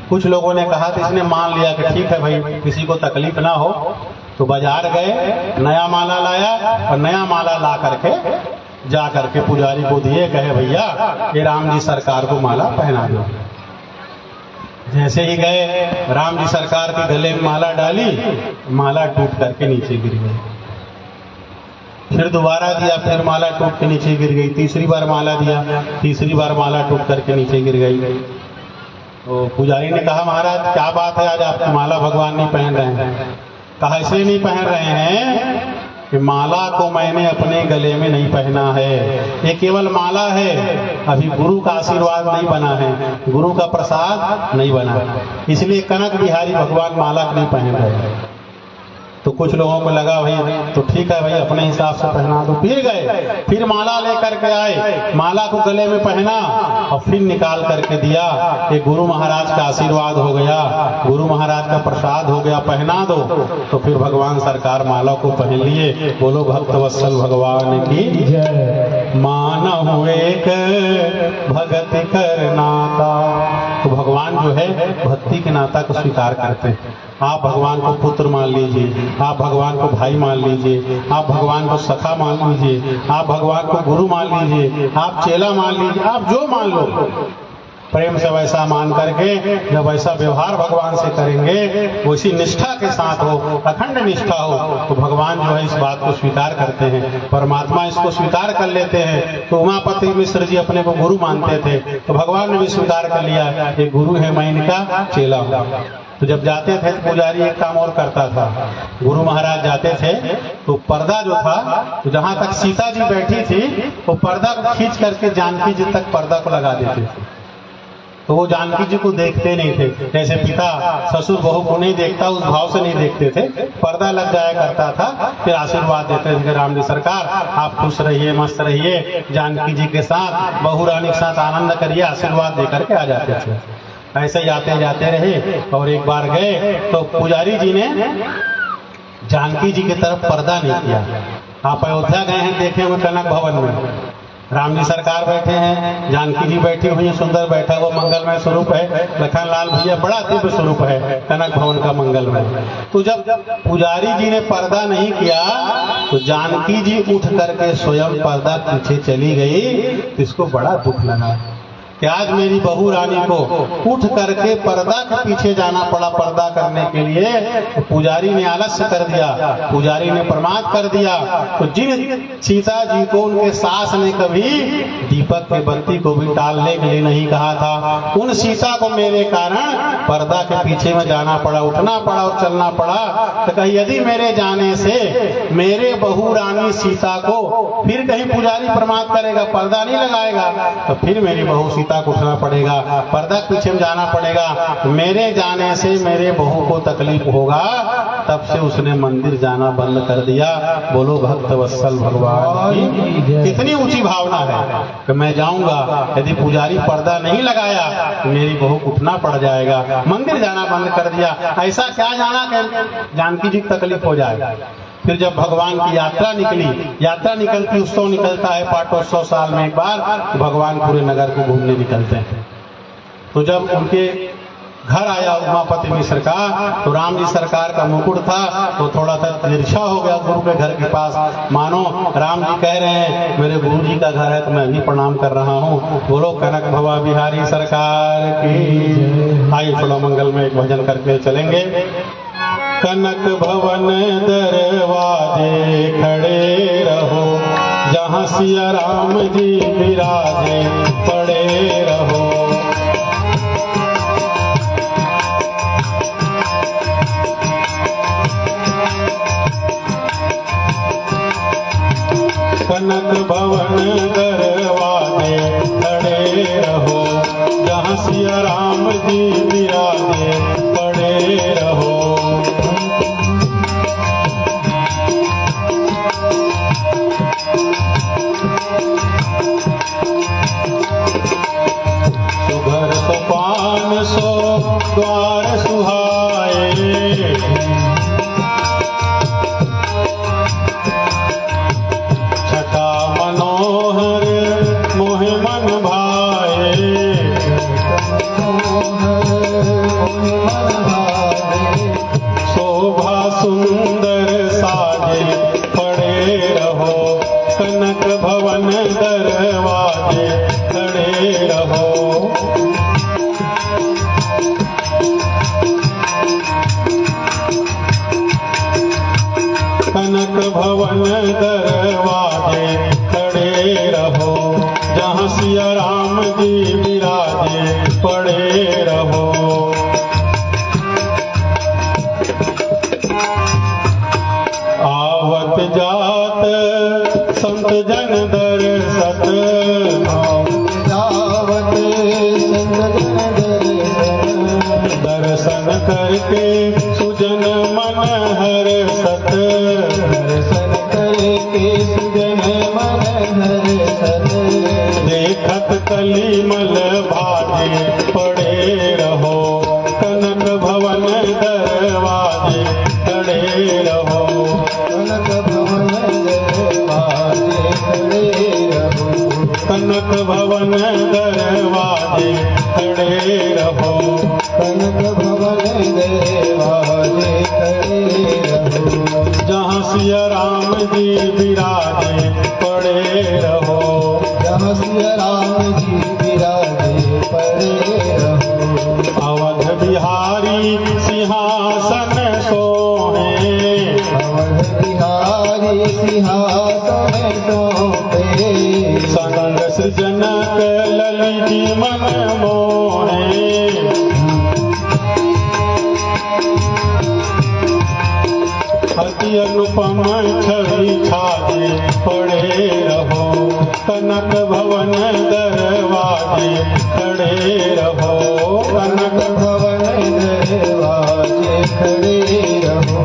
Speaker 1: कुछ लोगों ने कहा, तो इसने मान लिया कि ठीक है भाई, किसी को तकलीफ ना हो। तो बाजार गए, नया माला लाया और नया माला ला करके जा करके पुजारी को दिए, कहे भैया ये राम जी सरकार को माला पहना दो। जैसे ही गए, राम जी सरकार के गले में माला डाली, माला टूट करके नीचे गिर गई। फिर दोबारा दिया, फिर माला टूट के नीचे गिर गई। तीसरी बार माला दिया, तीसरी बार माला टूट करके नीचे गिर गई। तो पुजारी ने कहा, महाराज क्या बात है, आज आपकी माला भगवान नहीं पहन रहे हैं? कहा इसलिए नहीं पहन रहे हैं कि माला को मैंने अपने गले में नहीं पहना है, ये केवल माला है, अभी गुरु का आशीर्वाद नहीं बना है, गुरु का प्रसाद नहीं बना है, इसलिए कनक बिहारी भगवान माला नहीं पहन रहे हैं। तो कुछ लोगों को लगा भाई तो ठीक है भाई, अपने हिसाब से पहना दो। फिर गए, फिर माला लेकर के आए, माला को गले में पहना और फिर निकाल करके दिया, ये गुरु महाराज का आशीर्वाद हो गया, गुरु महाराज का प्रसाद हो गया, पहना दो। तो फिर भगवान सरकार माला को पहन लिए। बोलो भक्त वत्सल भगवान की जय। मानहु एक भगति कर नाता। तो भगवान जो है भक्ति के नाता को स्वीकार करते हैं। आप भगवान को पुत्र मान लीजिए, आप भगवान को भाई मान लीजिए, आप भगवान को सखा मान लीजिए, आप भगवान को गुरु मान लीजिए, आप चेला मान लीजिए, आप जो मान लो, प्रेम से वैसा मान करके जब वैसा व्यवहार भगवान से करेंगे, वैसी निष्ठा के साथ हो, अखंड निष्ठा हो, तो भगवान जो है इस बात को स्वीकार करते हैं, परमात्मा इसको स्वीकार कर लेते हैं। तो उमापति मिश्र जी अपने को गुरु मानते थे, तो भगवान ने भी स्वीकार कर लिया, ये गुरु है, मैं इनका चेला हूँ। तो जब जाते थे तो पुजारी एक काम और करता था, गुरु महाराज जाते थे तो पर्दा जो था, तो जहां तक सीता जी बैठी थी वो पर्दा को खींच करके जानकी जी तक पर्दा को लगा देते थे। तो वो जानकी जी को देखते नहीं थे, जैसे पिता ससुर बहू को नहीं देखता उस भाव से नहीं देखते थे, पर्दा लग जाया करता था। फिर आशीर्वाद देते थे, राम जी सरकार आप खुश रहिए, मस्त रहिए, जानकी जी के साथ, बहू रानी के साथ आनंद करिए, आशीर्वाद दे करके आ जाते थे। ऐसे जाते जाते रहे और एक बार गए तो पुजारी जी ने जानकी जी की तरफ पर्दा नहीं किया। आप अयोध्या गए हैं, देखे हुए कनक भवन में राम जी सरकार बैठे हैं, जानकी जी बैठी हुई है, सुंदर बैठा हुआ मंगलमय स्वरूप है, लखन लाल भैया बड़ा दिव्य स्वरूप है कनक भवन का मंगलमय। तो जब पुजारी जी ने पर्दा नहीं किया तो जानकी जी उठ करके स्वयं पर्दा पीछे चली गई। तो इसको बड़ा दुख लगा कि आज मेरी बहू रानी को उठ करके पर्दा के पीछे जाना पड़ा पर्दा करने के लिए। तो पुजारी ने आलस्य कर दिया, पुजारी ने प्रमाद कर दिया। तो जिन सीता जी को उनके सास ने कभी दीपक के बत्ती को भी टालने के लिए नहीं कहा था, उन सीता को मेरे कारण पर्दा के पीछे में जाना पड़ा, उठना पड़ा और चलना पड़ा। तो कहीं यदि मेरे जाने से मेरे बहू रानी सीता को फिर कहीं पुजारी प्रमाद करेगा, पर्दा नहीं लगाएगा, तो फिर मेरी बहू सीता को उठना पड़ेगा, पर्दा के पीछे में जाना पड़ेगा, मेरे जाने से मेरे बहू को तकलीफ होगा। तब से उसने मंदिर जाना बंद कर दिया। बोलो भक्त वत्सल भगवान की। कितनी ऊंची भावना है कि मैं जाऊंगा, यदि पुजारी पर्दा नहीं लगाया तो मेरी बहू को उठना पड़ जाएगा, मंदिर जाना बंद कर दिया। ऐसा क्या जाना कि जानकी जी को तकलीफ हो जाए। फिर जब भगवान की यात्रा निकली, यात्रा निकलती, उत्सव निकलता है पाटोत्सव, साल में एक बार, तो भगवान पूरे नगर को घूमने निकलते हैं। तो जब उनके घर आया उमापति मिश्र का, तो राम जी सरकार का मुकुट था, तो थोड़ा सा तिरछा हो गया गुरु के घर के पास, मानो राम जी कह रहे हैं मेरे गुरु जी का घर है तो मैं भी प्रणाम कर रहा हूँ। बोलो कनक भवा बिहारी सरकार की। आइए थोड़ा मंगल में एक भजन करके चलेंगे। कनक भवन दरवाजे खड़े रहो, जहाँ सिया राम जी विराजे पड़े रहो। कनक भवन दरवाजे खड़े रहो, जहाँ सिया राम जी विराजे पड़े रहो। सुघर सोपान सो द्वार सुहाए, छटा मनोहर मोहे मन भाए। शोभा सुंदर साजे पड़े रहो, कनक भवन दरवाजे खड़े रहो। कनक भवन दरवाजे खड़े रहो, जहाँ सिया राम जी विराजे पड़े रहो। आवत जात संत जन दरसत, आवत संत जन दर्शन करके सुजन मन हर्षत, दर्शन करके सुजन मन हर्षत। देखत कलिमल भाजे पड़े रहो, कनक भवन दरवाजे खड़े रहो। कनक भवन दरवाजे खड़े रहो, कनक भवन दरवाजे खड़े रहो। कनक भवन दरवाजे खड़े रहो, जहाँ सिया राम जी विराजे पड़े रहो। जहाँ सिया राम जी विराजे पड़े रहो। अवध बिहारी सिंहासन सोहे, अवध बिहारी सिंहासन सोहे। संग सृजनक ललित मन मोहे, अति अनुपम छवि छाजे पड़े रहो, कनक भवन दरवाजे खड़े रहो। कनक भवन दरवाजे खड़े रहो,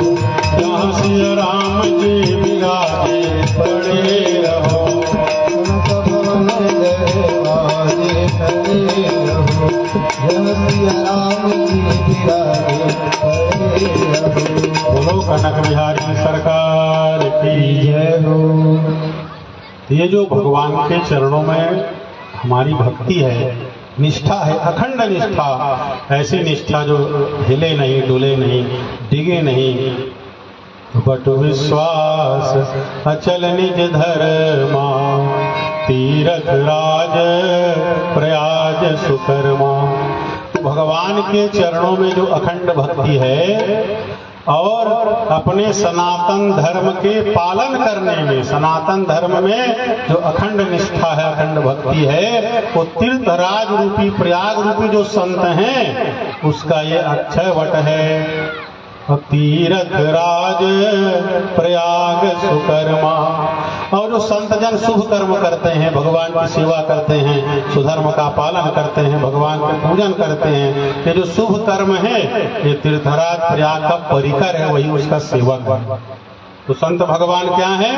Speaker 1: जहाँ सिया राम जी विराजे पड़े रहो। कनक भवन दरवाजे खड़े रहो, जहाँ सिया राम जी विराजे पड़े रहो। बोलो कनक बिहारी सरकार की जय हो। ये जो भगवान के चरणों में हमारी भक्ति है, निष्ठा है, अखंड निष्ठा, ऐसी निष्ठा जो हिले नहीं, डुले नहीं, डिगे नहीं, बट विश्वास अचल निज धर्मा, तीरथ राज प्रयाज सुकर्मा। भगवान के चरणों में जो अखंड भक्ति है और अपने सनातन धर्म के पालन करने में, सनातन धर्म में जो अखंड निष्ठा है, अखंड भक्ति है, वो तीर्थराज रूपी प्रयाग रूपी जो संत हैं उसका ये अक्षय वट है। तीरथ राज प्रयाग सुकर्मा। और जो संत जन शुभ कर्म करते हैं, भगवान की सेवा करते हैं, सुधर्म का पालन करते हैं, भगवान के पूजन करते हैं, ये जो शुभ कर्म है ये तीर्थराज प्रयाग का परिकर है, वही उसका सेवक है। तो संत भगवान क्या है?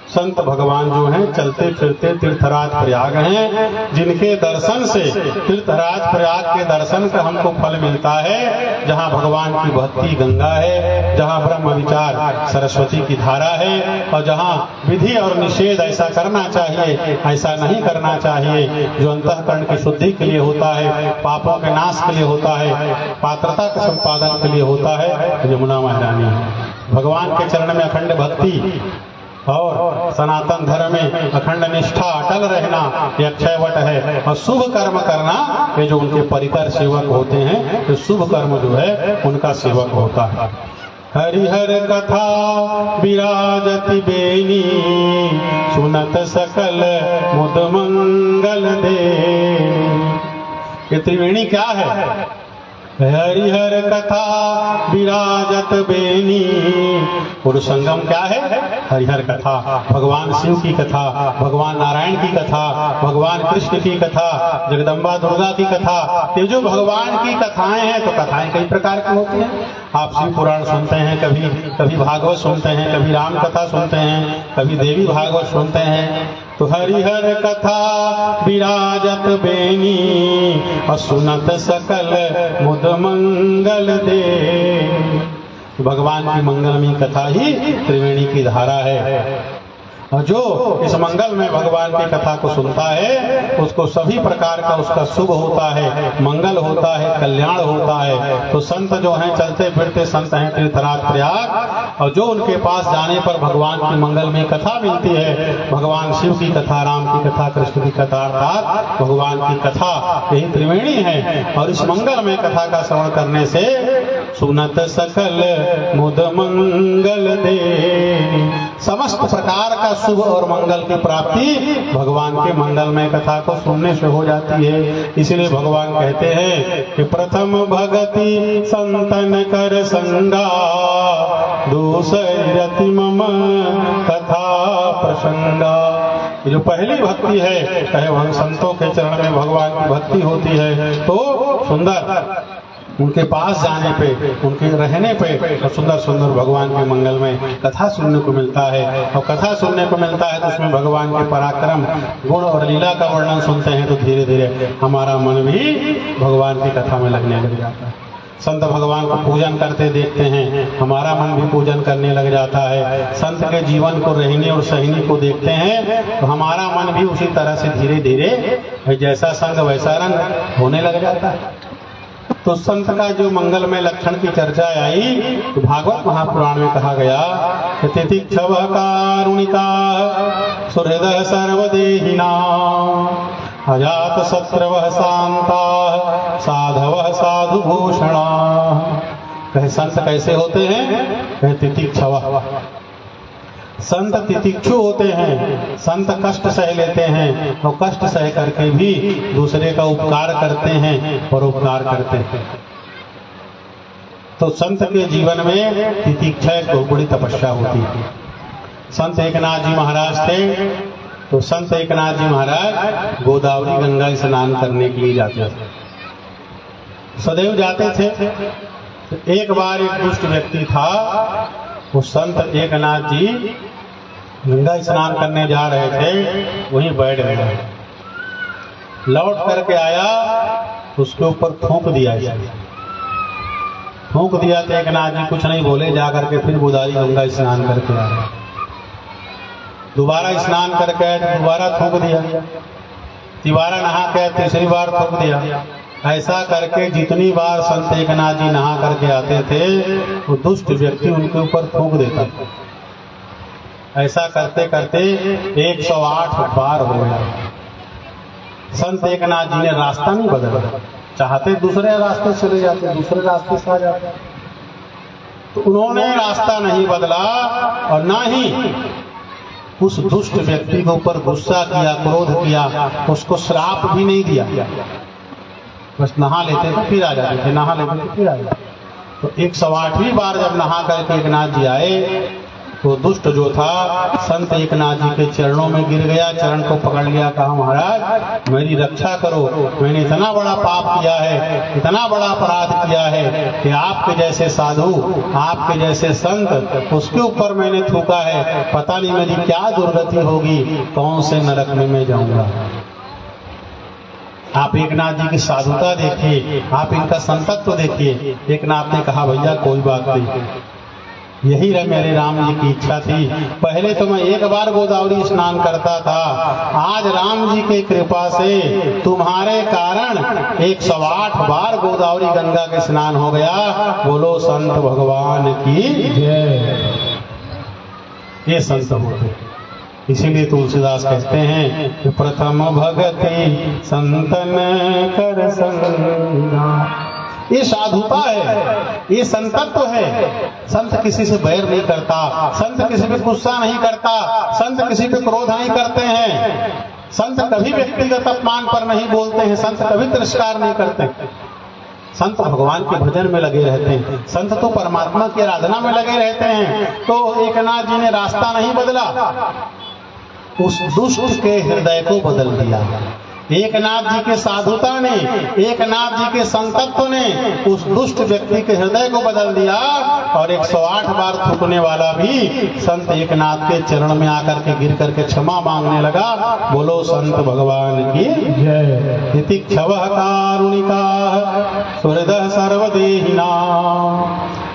Speaker 1: संत भगवान जो हैं चलते फिरते तीर्थराज प्रयाग हैं, जिनके दर्शन से तीर्थराज प्रयाग के दर्शन का हमको फल मिलता है। जहाँ भगवान की बहती गंगा है, जहाँ ब्रह्म विचार सरस्वती की धारा है, और जहाँ विधि और निषेध ऐसा करना चाहिए ऐसा नहीं करना चाहिए, जो अंतःकरण की शुद्धि के लिए होता है, पापों के नाश के लिए होता है, पात्रता के संपादन के लिए होता है, यमुना महारानी है। भगवान के चरण में अखंड भक्ति और सनातन धर्म में अखंड निष्ठा अटल रहना ये अक्षयवट है। और शुभ कर्म करना, ये जो उनके परिकर सेवक होते हैं, तो शुभ कर्म जो है उनका सेवक होता है। हरिहर कथा विराजति बेनी, सुनत सकल मुद मंगल दे। ये त्रिवेणी क्या है? हरिहर कथा विराजत बेनी। पुरुष संगम क्या है? हरिहर कथा, भगवान शिव की कथा, भगवान नारायण की कथा, भगवान कृष्ण की कथा, जगदम्बा दुर्गा की कथा। ये जो भगवान की कथाएं हैं, तो कथाएं कई प्रकार की होती हैं। आप शिव पुराण सुनते हैं, कभी भागवत सुनते हैं, कभी राम कथा सुनते हैं, कभी देवी भागवत सुनते हैं। तो हरिहर कथा विराजत बेनी, और सुनत सकल मुद मंगल दे। भगवान की मंगलमयी कथा ही त्रिवेणी की धारा है। और जो इस मंगल में भगवान की कथा को सुनता है, उसको सभी प्रकार का उसका शुभ होता है, मंगल होता है, कल्याण होता है। तो संत जो हैं चलते फिरते संत हैं तीर्थराज प्रयाग, और जो उनके पास जाने पर भगवान की मंगलमयी कथा मिलती है, भगवान शिव की कथा, राम की कथा, कृष्ण की कथा, अर्थात भगवान की कथा, यही त्रिवेणी है। और इस मंगलमय कथा का श्रवण करने से सुनत सकल मुद मंगल दे, समस्त प्रकार का शुभ और मंगल की प्राप्ति भगवान के मंगलमय कथा को सुनने से हो जाती है। इसलिए भगवान कहते हैं कि प्रथम भगति संतन कर संगा, दूसरी रति मम कथा प्रसंगा। ये जो पहली भक्ति है, कहे वह संतों के चरण में भगवान की भक्ति होती है, तो सुंदर उनके पास जाने पे, उनके रहने पे सुंदर सुंदर भगवान के मंगलमय कथा सुनने को मिलता है। और कथा सुनने को मिलता है तो उसमें भगवान के पराक्रम, गुण और लीला का वर्णन सुनते हैं, तो धीरे धीरे हमारा मन भी भगवान की कथा में लगने लग जाता है। संत भगवान को पूजन करते देखते हैं, हमारा मन भी पूजन करने लग जाता है। संत के जीवन को, रहने और सहने को देखते हैं, तो हमारा मन भी उसी तरह से धीरे धीरे जैसा संग वैसा रंग होने लग जाता है। तो संत का जो मंगलमय लक्षण की चर्चा आई, तो भागवत महापुराण में कहा गया कि तितिक्षव कारुणिका सुहृदः सर्वदेहिना, अजात शत्रवः शांता साधवः साधुभूषणा। कहे संत कैसे होते हैं? कहे तितिक्षव, संत तितिक्षु होते हैं। संत कष्ट सह लेते हैं, और कष्ट सह करके भी दूसरे का उपकार करते हैं, परोपकार करते हैं। तो संत के जीवन में तितिक्षा एक बहुत बड़ी तपस्या होती है। संत एकनाथ जी महाराज थे, तो संत एकनाथ जी महाराज गोदावरी गंगा स्नान करने के लिए जाते थे, सदैव जाते थे। तो एक बार एक दुष्ट व्यक्ति था, वो संत एकनाथ जी गंगा स्नान करने जा रहे थे, वहीं बैठ गए। लौट करके आया, उसके ऊपर थूक दिया। थूक दिया तो एकनाथ जी कुछ नहीं बोले, जा करके फिर गोदावरी गंगा स्नान करके आए। दोबारा स्नान करके आए, दोबारा थूक दिया। तिबारा नहा के तीसरी बार थूक दिया। ऐसा करके जितनी बार संत एकनाथ जी नहा करके आते थे, वो दुष्ट व्यक्ति उनके ऊपर थूक देता। ऐसा करते करते 108 बार हो गया। संत एकनाथ जी ने रास्ता नहीं बदला, चाहते दूसरे रास्ते चले जाते, दूसरे रास्ते से आ जाते, तो उन्होंने रास्ता नहीं बदला, और ना ही उस दुष्ट व्यक्ति के ऊपर गुस्सा किया, क्रोध किया, उसको श्राप भी नहीं दिया। बस नहा लेते थे फिर आ जाते थे, नहा लेते थे फिर आ जाते। तो 108वीं बार जब नहा करके एकनाथ जी आए, वो दुष्ट जो था संत एकनाथ जी के चरणों में गिर गया, चरण को पकड़ लिया, कहा महाराज मेरी रक्षा करो, मैंने इतना बड़ा पाप किया है, इतना बड़ा अपराध किया है कि आपके जैसे साधु, आपके जैसे संत, उसके ऊपर मैंने थूका है, पता नहीं मेरी क्या दुर्गति होगी, कौन से नरक में मैं जाऊंगा। आप एकनाथ जी की साधुता देखिए, आप इनका संतत्व देखिए। एकनाथ ने कहा भैया कोई बात नहीं, यही मेरे राम जी की इच्छा थी। पहले तो मैं एक बार गोदावरी स्नान करता था, आज राम जी की कृपा से तुम्हारे कारण 108 बार गोदावरी गंगा के स्नान हो गया। बोलो संत भगवान की जय। ये संत होते, इसीलिए तुलसीदास कहते हैं कि प्रथम भगति संतन कर संगा। ये साधुता है, ये संतत्व है। संत किसी से बैर नहीं करता, संत किसी पे गुस्सा नहीं करता, संत किसी पे क्रोध नहीं करते हैं, संत कभी व्यक्तिगत अपमान पर नहीं बोलते हैं, संत कभी तिरस्कार नहीं करते। संत भगवान के भजन में लगे रहते हैं, संत तो परमात्मा की आराधना में लगे रहते हैं। तो एकनाथ जी ने रास्ता नहीं बदला, उस दुष्ट के हृदय को बदल दिया। एकनाथ जी के साधुता ने, एकनाथ जी के संतत्व ने उस दुष्ट व्यक्ति के हृदय को बदल दिया, और 108 बार थूकने वाला भी संत एकनाथ के चरण में आकर के गिर करके क्षमा मांगने लगा। बोलो संत भगवान की जय। तितिक्षवः कारुणिकाः सुहृदः सर्वदेहिनां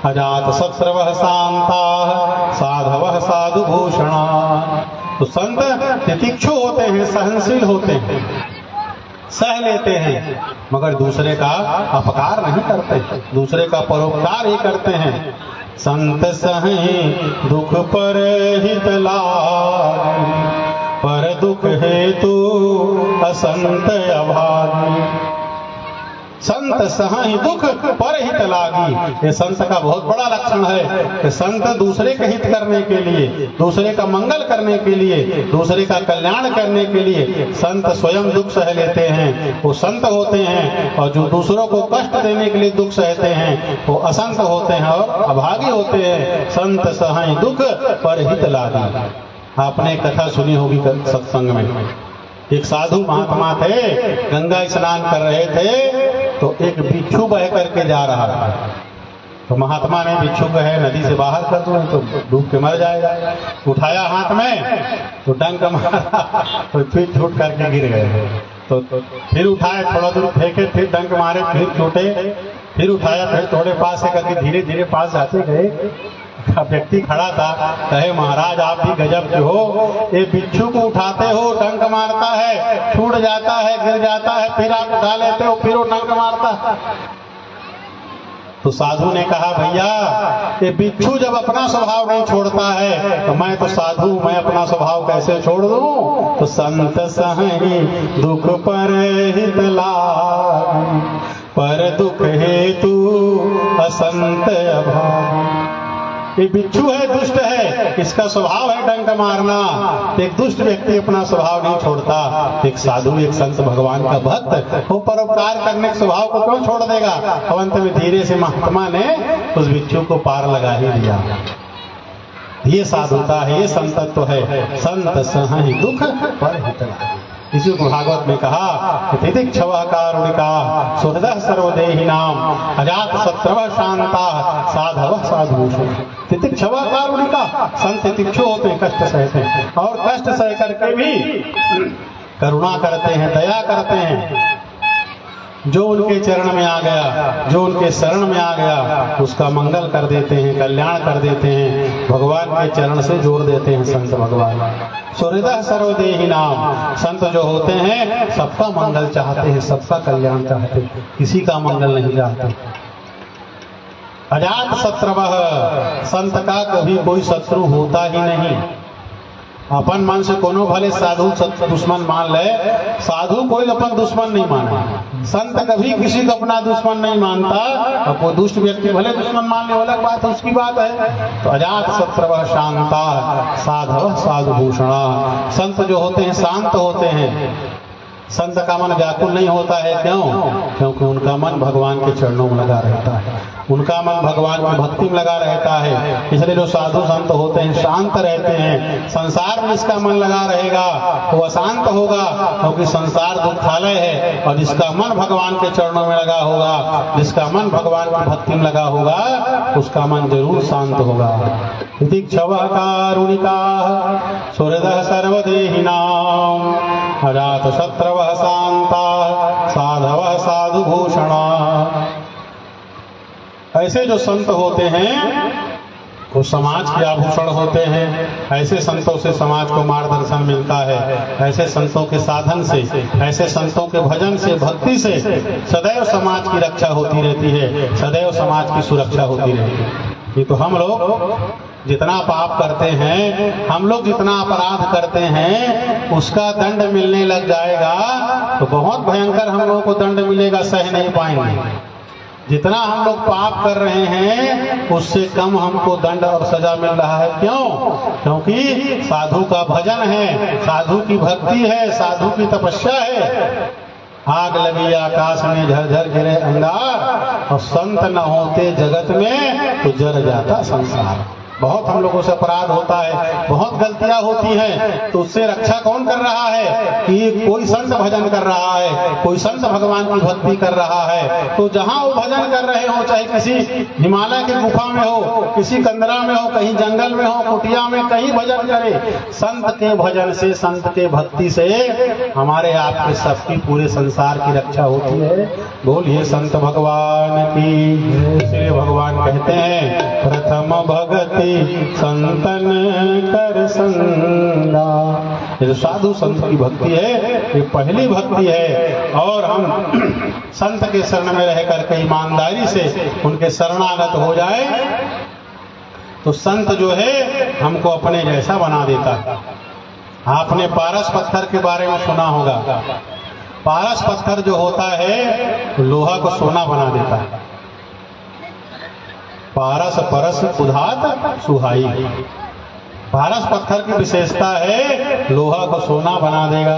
Speaker 1: अजात शत्रवः शान्ताः साधवः साधुभूषणाः। तो संत तितिक्षु होते हैं, सहनशील होते हैं, सह लेते हैं, मगर दूसरे का अपकार नहीं करते, दूसरे का परोपकार ही करते हैं। संत सहें दुख पर हित लागी, पर दुख हेतु असंत अभागी। संत सहाय दुख पर हित लागी, ये संत का बहुत बड़ा लक्षण है कि संत दूसरे के हित करने के लिए, दूसरे का मंगल करने के लिए, दूसरे का कल्याण करने के लिए संत स्वयं दुख सह लेते हैं, वो संत होते हैं। और जो दूसरों को कष्ट देने के लिए दुख सहते हैं वो असंत होते हैं और अभागी होते हैं। संत सहाय दुख पर हित लागी। आपने कथा सुनी होगी सत्संग में, एक साधु महात्मा थे, गंगा स्नान कर रहे थे, तो एक बिच्छू बह करके जा रहा था। तो महात्मा ने बिच्छू को है नदी से बाहर कर दो, तो डूब के मर जाएगा। उठाया हाथ में तो डंक मारा, तो फिर छूट करके गिर गए। तो फिर उठाए, थोड़ा दूर फेंके, फिर डंक मारे, फिर छूटे, फिर उठाया, फिर थोड़े पास से करके धीरे धीरे पास जाते गए। व्यक्ति खड़ा था, कहे महाराज आप भी गजब के हो, ये बिच्छू को उठाते हो, डंक मारता है, छूट जाता है, गिर जाता है, फिर आप उठा लेते हो, फिर वो डंक मारता है। तो साधु ने कहा भैया ये बिच्छू जब अपना स्वभाव नहीं छोड़ता है तो मैं तो साधु, मैं अपना स्वभाव कैसे छोड़ दूं। तो संत सही दुख पर हित लागी, पर दुख हेतु असंत अभागी। ये बिच्छू है, दुष्ट है, इसका स्वभाव है डंक मारना। एक दुष्ट व्यक्ति अपना स्वभाव नहीं छोड़ता, एक साधु, एक संत भगवान का भक्त वो परोपकार करने के स्वभाव को क्यों छोड़ देगा। अंत में धीरे से महात्मा ने उस बिच्छू को पार लगा ही दिया। ये साधुता है, ये संतत्व है। संत सहाय दुख पर हित लागी। इसी को भागवत में कहा तितिक्षवः कारुणिकाः सुहृदः सर्वदेहिनां अजात शत्रवः शान्ताः साधवः साधुभूषणाः। तितिक्षवः कारुणिकाः, संत तितिक्षु होते हैं, कष्ट सहते हैं, और कष्ट सह करके भी करुणा करते हैं, दया करते हैं। जो उनके चरण में आ गया, जो उनके शरण में आ गया, उसका मंगल कर देते हैं, कल्याण कर देते हैं, भगवान के चरण से जोड़ देते हैं संत भगवान। सुहृदः सर्वदेहिनां, संत जो होते हैं सबका मंगल चाहते हैं, सबका कल्याण चाहते हैं, किसी का मंगल नहीं चाहते। अजात शत्रवः, संत का कभी कोई शत्रु होता ही नहीं। अपन मन से कोनो भले साधु दुश्मन मान ले, साधु कोई अपन दुश्मन नहीं माना। संत कभी किसी को अपना दुश्मन नहीं मानता, और कोई दुष्ट व्यक्ति भले दुश्मन मान ले, अलग बात है, उसकी बात है। तो अजात शत्रवः शान्ताः साधवः साधुभूषणाः, संत जो होते हैं शांत होते हैं। संत का मन व्याकुल नहीं होता है, क्यों? क्योंकि उनका मन भगवान के चरणों में लगा रहता है। उनका मन भगवान की भक्ति में लगा रहता है। इसलिए जो साधु संत होते हैं शांत रहते हैं। संसार में इसका मन लगा रहेगा वो अशांत होगा, क्योंकि संसार दुखालय है। और जिसका मन भगवान के चरणों में लगा होगा, जिसका मन भगवान की भक्ति में लगा होगा, उसका मन जरूर शांत होगा। तितिक्षवः कारुणिकाः सुहृदः सर्वदेहिनां अजातशत्रवः शान्ताः साधवः साधुभूषणाः। ऐसे जो संत होते हैं वो समाज के आभूषण होते हैं। ऐसे संतों से समाज को मार्गदर्शन मिलता है। ऐसे संतों के साधन से, ऐसे संतों के भजन से, भक्ति से सदैव समाज की रक्षा होती रहती है, सदैव समाज की सुरक्षा होती रहती है। ये तो हम लोग जितना पाप करते हैं, हम लोग जितना अपराध करते हैं, उसका दंड मिलने लग जाएगा तो बहुत भयंकर हम लोगों को दंड मिलेगा, सह नहीं पाएंगे। जितना हम लोग पाप कर रहे हैं उससे कम हमको दंड और सजा मिल रहा है। क्यों? क्योंकि साधु का भजन है, साधु की भक्ति है, साधु की तपस्या है। आग लगी आकाश में झरझर गिरे अंगार, और संत न होते जगत में तो जल जाता संसार। बहुत हम लोगों से अपराध होता है, बहुत गलतियां होती हैं, तो उससे रक्षा कौन कर रहा है? कि कोई संत भजन कर रहा है, कोई संत भगवान की भक्ति कर रहा है। तो जहां वो भजन कर रहे हो, चाहे किसी हिमालय की गुफा में हो, किसी कंदरा में हो, कहीं जंगल में हो, कुटिया में, कहीं भजन करे, संत के भजन से, संत के भक्ति से हमारे आपके सबकी पूरे संसार की रक्षा होती है। बोलिए संत भगवान की। इसलिए भगवान कहते हैं प्रथम भगति संतन कर संगा। ये जो साधु संत की भक्ति है ये पहली भक्ति है। और हम संत के शरण में रह करके ईमानदारी से उनके शरणागत हो जाए तो संत जो है हमको अपने जैसा बना देता है। आपने पारस पत्थर के बारे में सुना होगा। पारस पत्थर जो होता है लोहा को सोना बना देता है। पारस परस कुधात सुहाई। पारस पत्थर की विशेषता है लोहा को सोना बना देगा।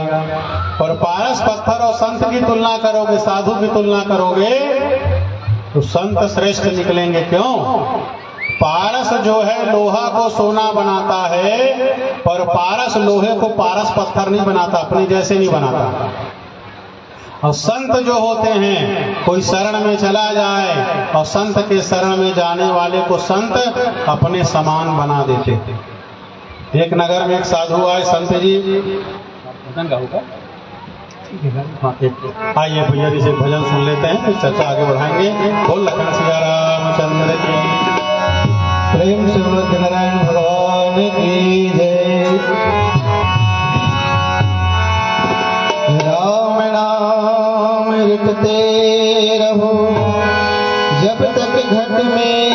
Speaker 1: और पारस पत्थर और संत की तुलना करोगे, साधु की तुलना करोगे तो संत श्रेष्ठ निकलेंगे। क्यों? पारस जो है लोहा को सोना बनाता है, पर पारस लोहे को पारस पत्थर नहीं बनाता, अपने जैसे नहीं बनाता। और संत जो होते हैं, कोई शरण में चला जाए और संत के शरण में जाने वाले को संत अपने समान बना देते। एक नगर में एक साधु आए, संत जी हाँ आइए भैया जी से भजन सुन लेते हैं, फिर चर्चा आगे बढ़ाएंगे। बोल लखन सिया रामचंद्र की।
Speaker 2: प्रेम से नारायण भगवान की जय। राम नाम रटते रहो जब तक घट में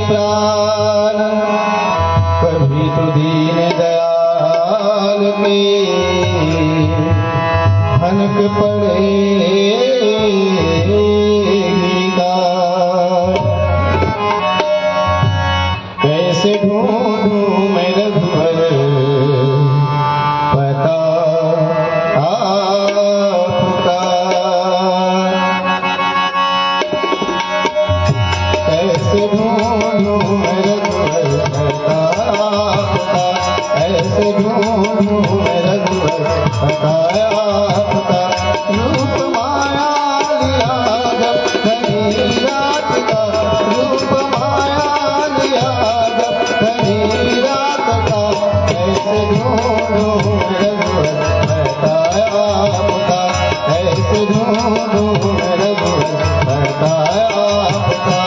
Speaker 2: प्राण, कभी तो दीन दयाल के हनक पड़ेगी गाय। कैसे ढूंढूं मैं रघुवर पता आपका, कैसे ढूंढूं मैं रघुवर पता आपका, ऐसे ढूंढूं मैं रघुवर पता आपका। रूप माया लिया जब घनी रात का, रूप माया लिया जब घनी रात का, ऐसे ढूंढूं मैं रघुवर पता आपका, ऐसे ढूंढूं मैं रघुवर पता आपका।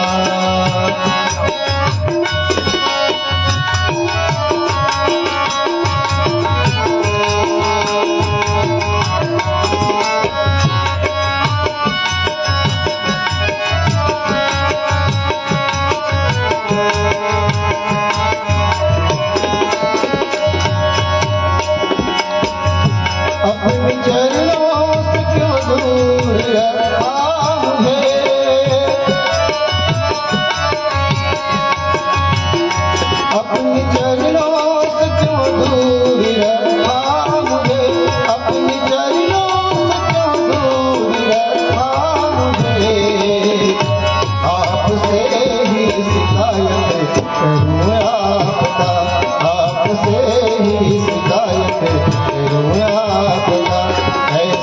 Speaker 2: अपने चरणों से क्यों दूर रखा मुझे,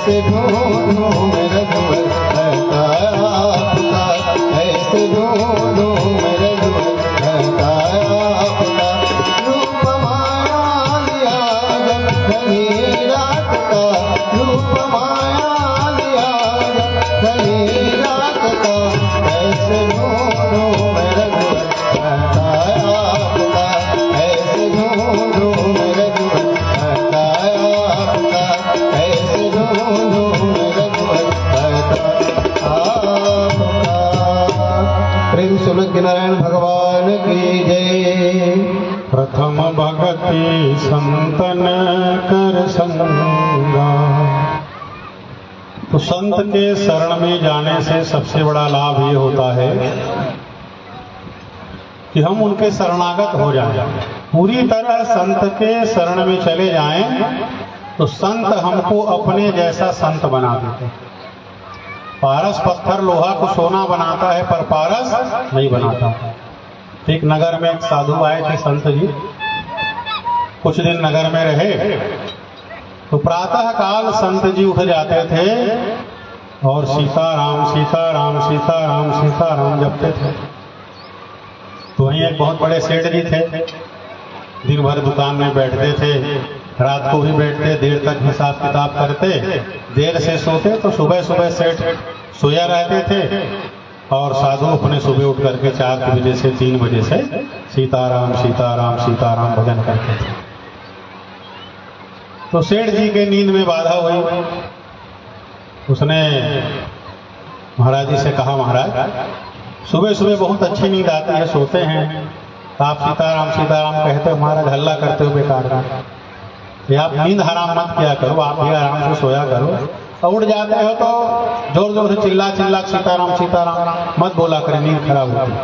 Speaker 2: कैसे ढूंढूं मैं रघुवर कहता आपका, कैसे ढूंढूं मैं रघुवर कहता आपका। रूप माया लिया जब खली रात का, रूप माया लिया जब खली रात का, कैसे ढूंढूं मैं रघुवर कहता आपका, कैसे ढूंढूं मैं रघुवर कहता आपका, कैसे ढूंढूं मैं रघुवर कहता आपका। प्रेम से बोलो नारायण भगवान की जय।
Speaker 1: प्रथम भगति संतन कर संगा। तो संत के शरण में जाने से सबसे बड़ा लाभ ये होता है कि हम उनके शरणागत हो जाएं। पूरी तरह संत के शरण में चले जाएं तो संत हमको अपने जैसा संत बना देते। पारस पत्थर लोहा को सोना बनाता है पर पारस नहीं बनाता। एक नगर में एक साधु आए थे संत जी, कुछ दिन नगर में रहे तो प्रातः काल संत जी उठ जाते थे और सीताराम सीताराम सीताराम सीताराम जपते थे। तो वहीं एक बहुत बड़े सेठ जी थे, दिन भर दुकान में बैठते थे, रात को भी बैठते, देर तक हिसाब किताब करते, देर से सोते। तो सुबह सुबह सेठ सोया रहते थे और साधु अपने सुबह उठ करके 4 बजे से 3 बजे से सीताराम सीताराम सीताराम भजन करते थे। तो सेठ जी के नींद में बाधा हुई। उसने महाराज जी से कहा, महाराज सुबह सुबह बहुत अच्छी नींद आती है, सोते हैं, आप सीताराम सीताराम कहते हो, महाराज हल्ला करते हो बेकार का। ये आप नींद हराम मत किया करो, आप भी आराम से सोया करो। और उठ जाते हो तो जोर जोर से चिल्ला चिल्ला सीताराम सीताराम मत बोला करें, नींद खराब होती है।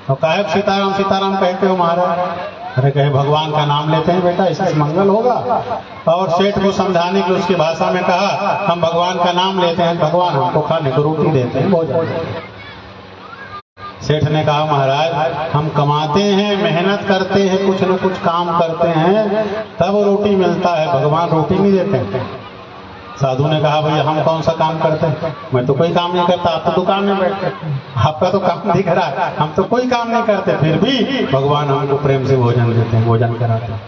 Speaker 1: तो काहे सीताराम सीताराम कहते हो महाराज? अरे कहे भगवान का नाम लेते हैं बेटा, इससे मंगल होगा। और सेठ को समझाने की उसकी भाषा में कहा, हम भगवान का नाम लेते हैं, भगवान हमको खाने को रोटी देते हैं, भोजन। सेठ ने कहा, महाराज हम कमाते हैं, मेहनत करते हैं, कुछ न कुछ काम करते हैं, तब रोटी मिलता है, भगवान रोटी नहीं देते हैं। साधु ने कहा, भैया हम कौन सा काम करते हैं? मैं तो कोई काम नहीं करता, आप तो दुकान में बैठते, आपका तो काम दिख रहा है, हम तो कोई काम नहीं करते, फिर भी भगवान हमको प्रेम से भोजन देते हैं, भोजन कराते हैं।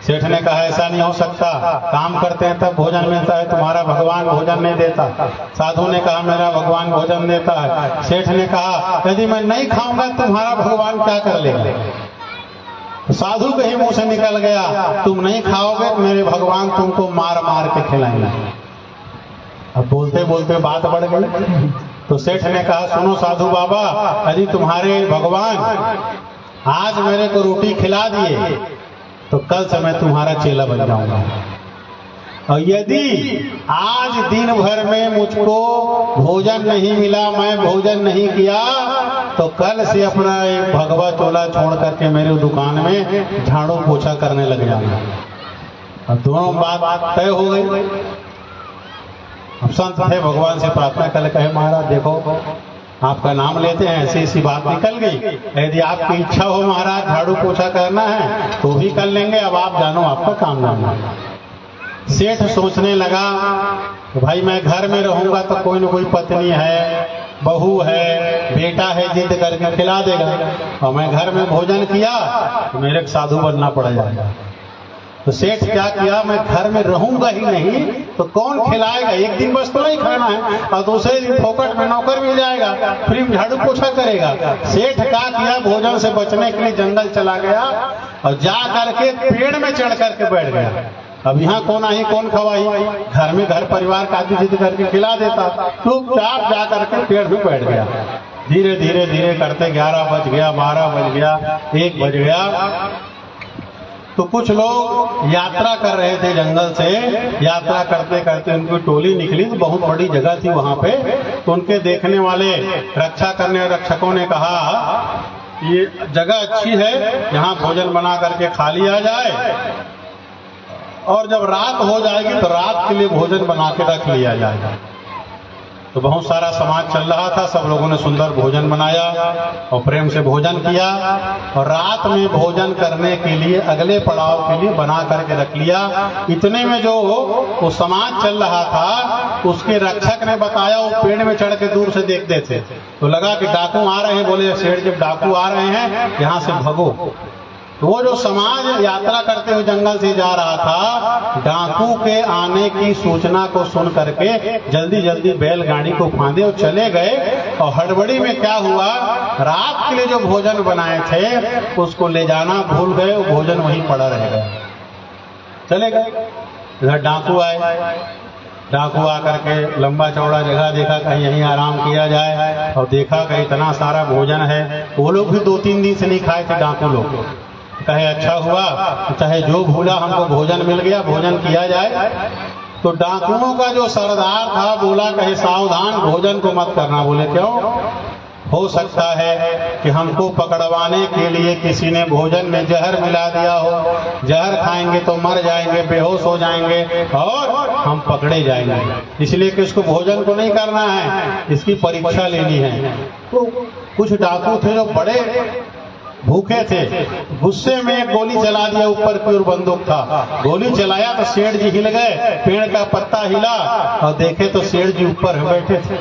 Speaker 1: सेठ ने कहा, ऐसा नहीं हो सकता, काम करते हैं तब भोजन मिलता है, तुम्हारा भगवान भोजन नहीं देता। साधु ने कहा, मेरा भगवान भोजन देता है। सेठ ने कहा, यदि मैं नहीं खाऊंगा तुम्हारा भगवान क्या कर लेगा? साधु के ही मुंह से निकल गया, तुम नहीं खाओगे तो मेरे भगवान तुमको मार मार के खिलाएंगे। अब बोलते बोलते बात बढ़ गई। तो सेठ ने कहा, सुनो साधु बाबा, यदि तुम्हारे भगवान आज मेरे को रोटी खिला दिए तो कल से मैं तुम्हारा चेला बन जाऊंगा। और यदि आज दिन भर में मुझको भोजन नहीं मिला, मैं भोजन नहीं किया, तो कल से अपना एक भगवा चोला छोड़ करके मेरे दुकान में झाड़ू पोछा करने लग जाऊंगा। अब दोनों बात तय हो गई। अब संत थे, भगवान से प्रार्थना कर कहे, महाराज देखो आपका नाम लेते हैं, ऐसी ऐसी बात निकल गई, यदि आपकी इच्छा हो महाराज झाड़ू पोछा करना है तो भी कर लेंगे, अब आप जानो आपका काम जानो। सेठ सोचने लगा, भाई मैं घर में रहूंगा तो कोई न कोई पत्नी है, बहू है, बेटा है, जिद करके खिला देगा, और मैं घर में भोजन किया तो मेरे साधु बनना पड़ जाएगा। तो सेठ क्या किया, मैं घर में रहूंगा ही नहीं तो कौन खिलाएगा, एक दिन बस तो नहीं खाना है, और दूसरे दिन फोकट में नौकर मिल जाएगा, फ्री में झाड़ू पोछा करेगा। सेठ क्या किया, भोजन से बचने के लिए जंगल चला गया और जा करके पेड़ में चढ़ करके बैठ गया। अब यहाँ कौन आई कौन खवाई, घर में घर परिवार का आदमी जिद करके खिला देता, चुपचाप जा करके पेड़ में बैठ गया। धीरे धीरे धीरे करते 11 बज गया, 12 बज गया, 1 बज गया। तो कुछ लोग यात्रा कर रहे थे जंगल से, यात्रा करते करते उनकी टोली निकली तो बहुत बड़ी जगह थी वहां पे। तो उनके देखने वाले रक्षा करने रक्षकों ने कहा, ये जगह अच्छी है, यहाँ भोजन बना करके खा लिया जाए, और जब रात हो जाएगी तो रात के लिए भोजन बना के रख लिया जाएगा। तो बहुत सारा समाज चल रहा था, सब लोगों ने सुंदर भोजन बनाया और प्रेम से भोजन किया। और रात में भोजन करने के लिए अगले पड़ाव के लिए बना करके रख लिया। इतने में जो वो समाज चल रहा था, उसके रक्षक ने बताया, वो पेड़ में चढ़ के दूर से देखते थे, तो लगा कि डाकू आ रहे हैं। बोले सेठ जब डाकू आ रहे हैं यहाँ से भगो। तो वो जो समाज यात्रा करते हुए जंगल से जा रहा था, डाकू के आने की सूचना को सुन करके जल्दी जल्दी बैलगाड़ी को फांदे और चले गए। और हड़बड़ी में क्या हुआ, रात के लिए जो भोजन बनाए थे उसको ले जाना भूल गए, वो भोजन वहीं पड़ा रह गया, चले गए। इधर डाकू आए, डाकू आकर के लंबा चौड़ा जगह देखा, कहीं यहीं आराम किया जाए, और देखा कि इतना सारा भोजन है। वो लोग भी 2-3 दिन से नहीं खाए थे डाकू लोग। कहे अच्छा हुआ, चाहे जो भूला हमको भोजन मिल गया, भोजन किया जाए। तो डाकुओं का जो सरदार था बोला, कहे सावधान, भोजन को मत करना। बोले क्यों? हो सकता है कि हमको पकड़वाने के लिए किसी ने भोजन में जहर मिला दिया हो, जहर खाएंगे तो मर जाएंगे, बेहोश हो जाएंगे और हम पकड़े जाएंगे, इसलिए कि इसको भोजन को नहीं करना है, इसकी परीक्षा लेनी है। तो कुछ डाकू थे जो बड़े भूखे थे, गुस्से में एक गोली चला दिया, ऊपर की ओर बंदूक था, गोली चलाया तो सेठ जी हिल गए, पेड़ का पत्ता हिला और देखे तो सेठ जी ऊपर बैठे थे।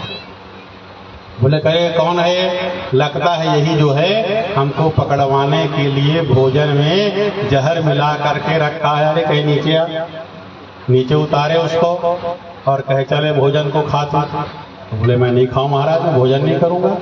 Speaker 1: बोले करे कौन है? लगता है यही जो है हमको पकड़वाने के लिए भोजन में जहर मिला करके रखा है। अरे कहीं नीचे आ, नीचे उतारे उसको और कहे चले भोजन को खा तू। बोले मैं नहीं खाऊं महाराज, मैं भोजन नहीं करूंगा।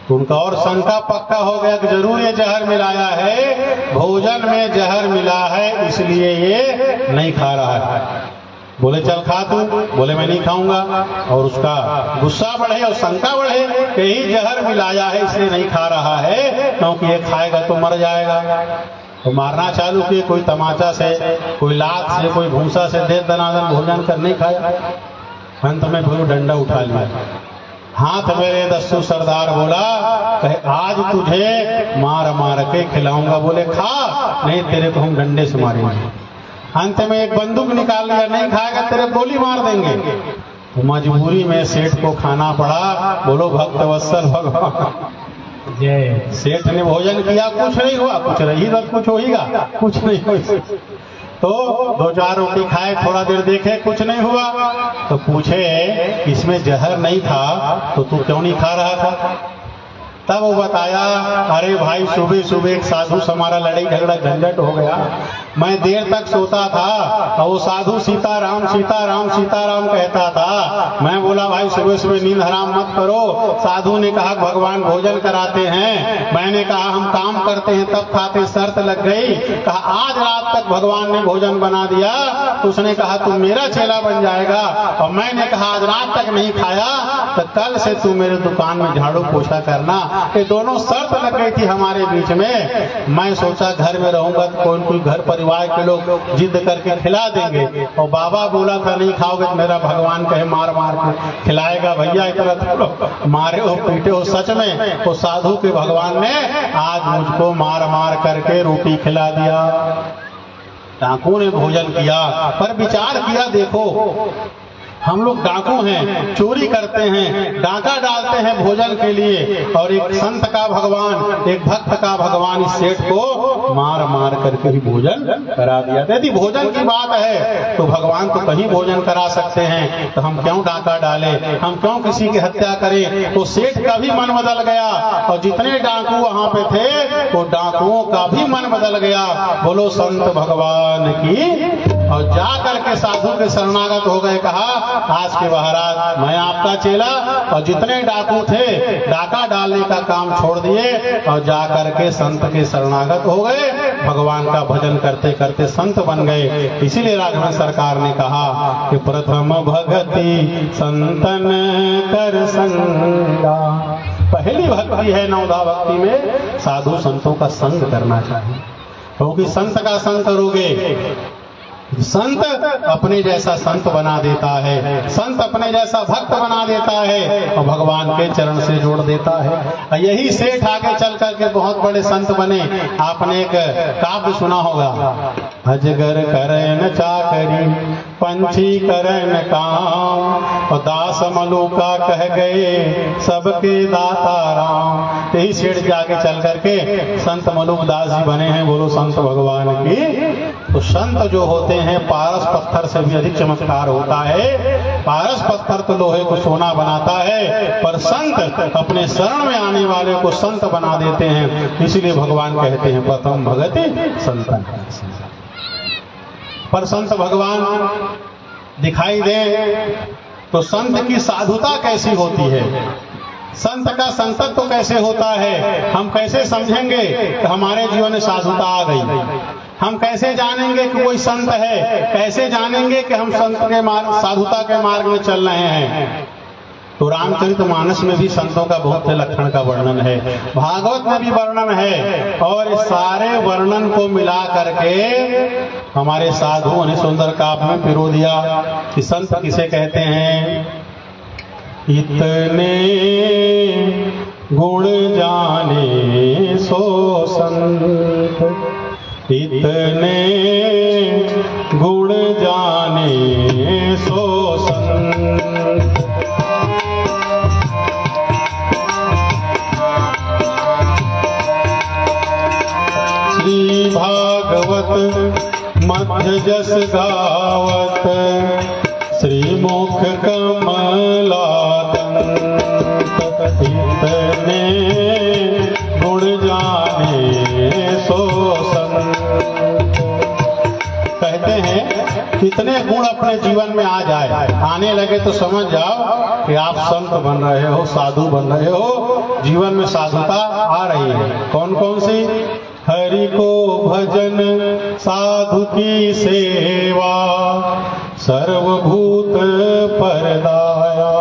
Speaker 1: तो उनका और शंका पक्का हो गया कि जरूर ये जहर मिलाया है, भोजन में जहर मिला है, इसलिए ये नहीं खा रहा है। बोले चल खा तू। बोले मैं नहीं खाऊंगा। और उसका गुस्सा बढ़े और शंका बढ़े कि ही जहर मिलाया है इसलिए नहीं खा रहा है, क्योंकि ये खाएगा तो मर जाएगा। तो मारना चालू किए, कोई तमाचा से, कोई लात से, कोई भूसा से दे दनादन भोजन कर नहीं खाया। अंत में फिर डंडा उठा लिया, हाथ मेरे दस्यु सरदार बोला कहे आज तुझे मार मार के खिलाऊंगा। बोले खा, नहीं तेरे को हम डंडे से मारेंगे। अंत में एक बंदूक निकाल लिया, नहीं खाएगा तेरे गोली मार देंगे। तो मजबूरी में सेठ को खाना पड़ा। बोलो भक्त वत्सल भगवान जय। सेठ ने भोजन किया, कुछ नहीं हुआ, कुछ रही तो कुछ होगा, कुछ नहीं हुआ। तो 2-4 रोटी खाए, थोड़ा देर देखे, कुछ नहीं हुआ। तो पूछे इसमें जहर नहीं था तो तू क्यों नहीं खा रहा था? तब वो बताया अरे भाई सुबह सुबह एक साधु से हमारा लड़ाई झगड़ा झंझट हो गया, मैं देर तक सोता था और वो साधु सीताराम सीताराम सीताराम कहता था। मैं बोला भाई सुबह सुबह नींद हराम मत करो। साधु ने कहा भगवान भोजन कराते हैं, मैंने कहा हम काम करते हैं तब खाते, शर्त लग गई। कहा आज रात तक भगवान ने भोजन बना दिया, तो उसने कहा तू मेरा चेला बन जाएगा। और मैंने कहा आज रात तक नहीं खाया तो कल से तू मेरे दुकान में झाड़ू पोछा करना। ये दोनों शर्त लग गई थी हमारे बीच में। मैं सोचा घर में रहूंगा तो कोई घर परिवार के लोग जिद करके खिला देंगे, और बाबा बोला था नहीं खाओगे तो मेरा भगवान कहे मार मार के खिलाएगा। भैया इतना तो मारे हो पीटे हो, सच में तो साधु के भगवान ने आज मुझको मार मार करके रोटी खिला दिया। डाकू ने भोजन किया, पर विचार किया देखो हम लोग डाकू हैं, चोरी करते हैं, डाका डालते हैं भोजन के लिए, और एक संत का भगवान, एक भक्त का भगवान इस सेठ को मार मार करके ही भोजन करा दिया। यदि भोजन की बात है तो भगवान तो कहीं भोजन करा सकते हैं, तो हम क्यों डाका डाले, हम क्यों किसी की हत्या करें? तो सेठ का भी मन बदल गया और जितने डाकू वहां पे थे तो डाकुओं का भी मन बदल गया। बोलो संत भगवान की। और जा करके साधु के शरणागत हो गए, कहा आज के महाराज मैं आपका चेला। और जितने डाकू थे डाका डालने का काम छोड़ दिए और जा करके संत के शरणागत हो गए, भगवान का भजन करते करते संत बन गए। इसीलिए राघवन सरकार ने कहा कि प्रथम भक्ति संतन कर संगा। पहली भक्ति है नवधा भक्ति में साधु संतों का संग करना चाहिए, क्योंकि संत का संग करोगे संत अपने जैसा संत बना देता है, संत अपने जैसा भक्त बना देता है और भगवान के चरण से जोड़ देता है। यही सेठ आगे चल करके बहुत बड़े संत बने। आपने एक काव्य सुना होगा, अजगर करन चाकरी पंछी करन काम और दास मलूका कह गए सबके दाता राम। यही सेठ जी आगे चल करके संत मलूक दास जी बने हैं। बोलो संत भगवान की। तो संत जो होते हैं पारस पत्थर से भी अधिक चमत्कार होता है। पारस पत्थर तो लोहे को सोना बनाता है, पर संत अपने शरण में आने वाले को संत बना देते हैं। इसलिए भगवान कहते हैं प्रथम भगति संतन। पर संत भगवान दिखाई दे तो संत की साधुता कैसी होती है, संत का संतत्व तो कैसे होता है, हम कैसे समझेंगे कि हमारे जीवन में साधुता आ गई। हम कैसे जानेंगे कि कोई संत है, कैसे जानेंगे कि हम संत के मार्ग, साधुता के मार्ग में चल रहे हैं। तो रामचरितमानस में भी संतों का बहुत से लक्षण का वर्णन है, भागवत में भी वर्णन है, और इस सारे वर्णन को मिला करके हमारे साधुओं ने सुंदर काव्य में पिरो दिया कि संत किसे कहते हैं। इतने गुण जाने सो संत, इतने गुण जाने सो संत। श्री भागवत मध्य जस गावत, श्रीमुख कमलादंत, इतने गुण जाने सो संत। कहते हैं कितने गुण अपने जीवन में आ जाए, आने लगे तो समझ जाओ कि आप संत बन रहे हो, साधु बन रहे हो, जीवन में साधुता आ रही है। कौन कौन सी? हरि को भजन साधु की सेवा, सर्वभूत परदाया,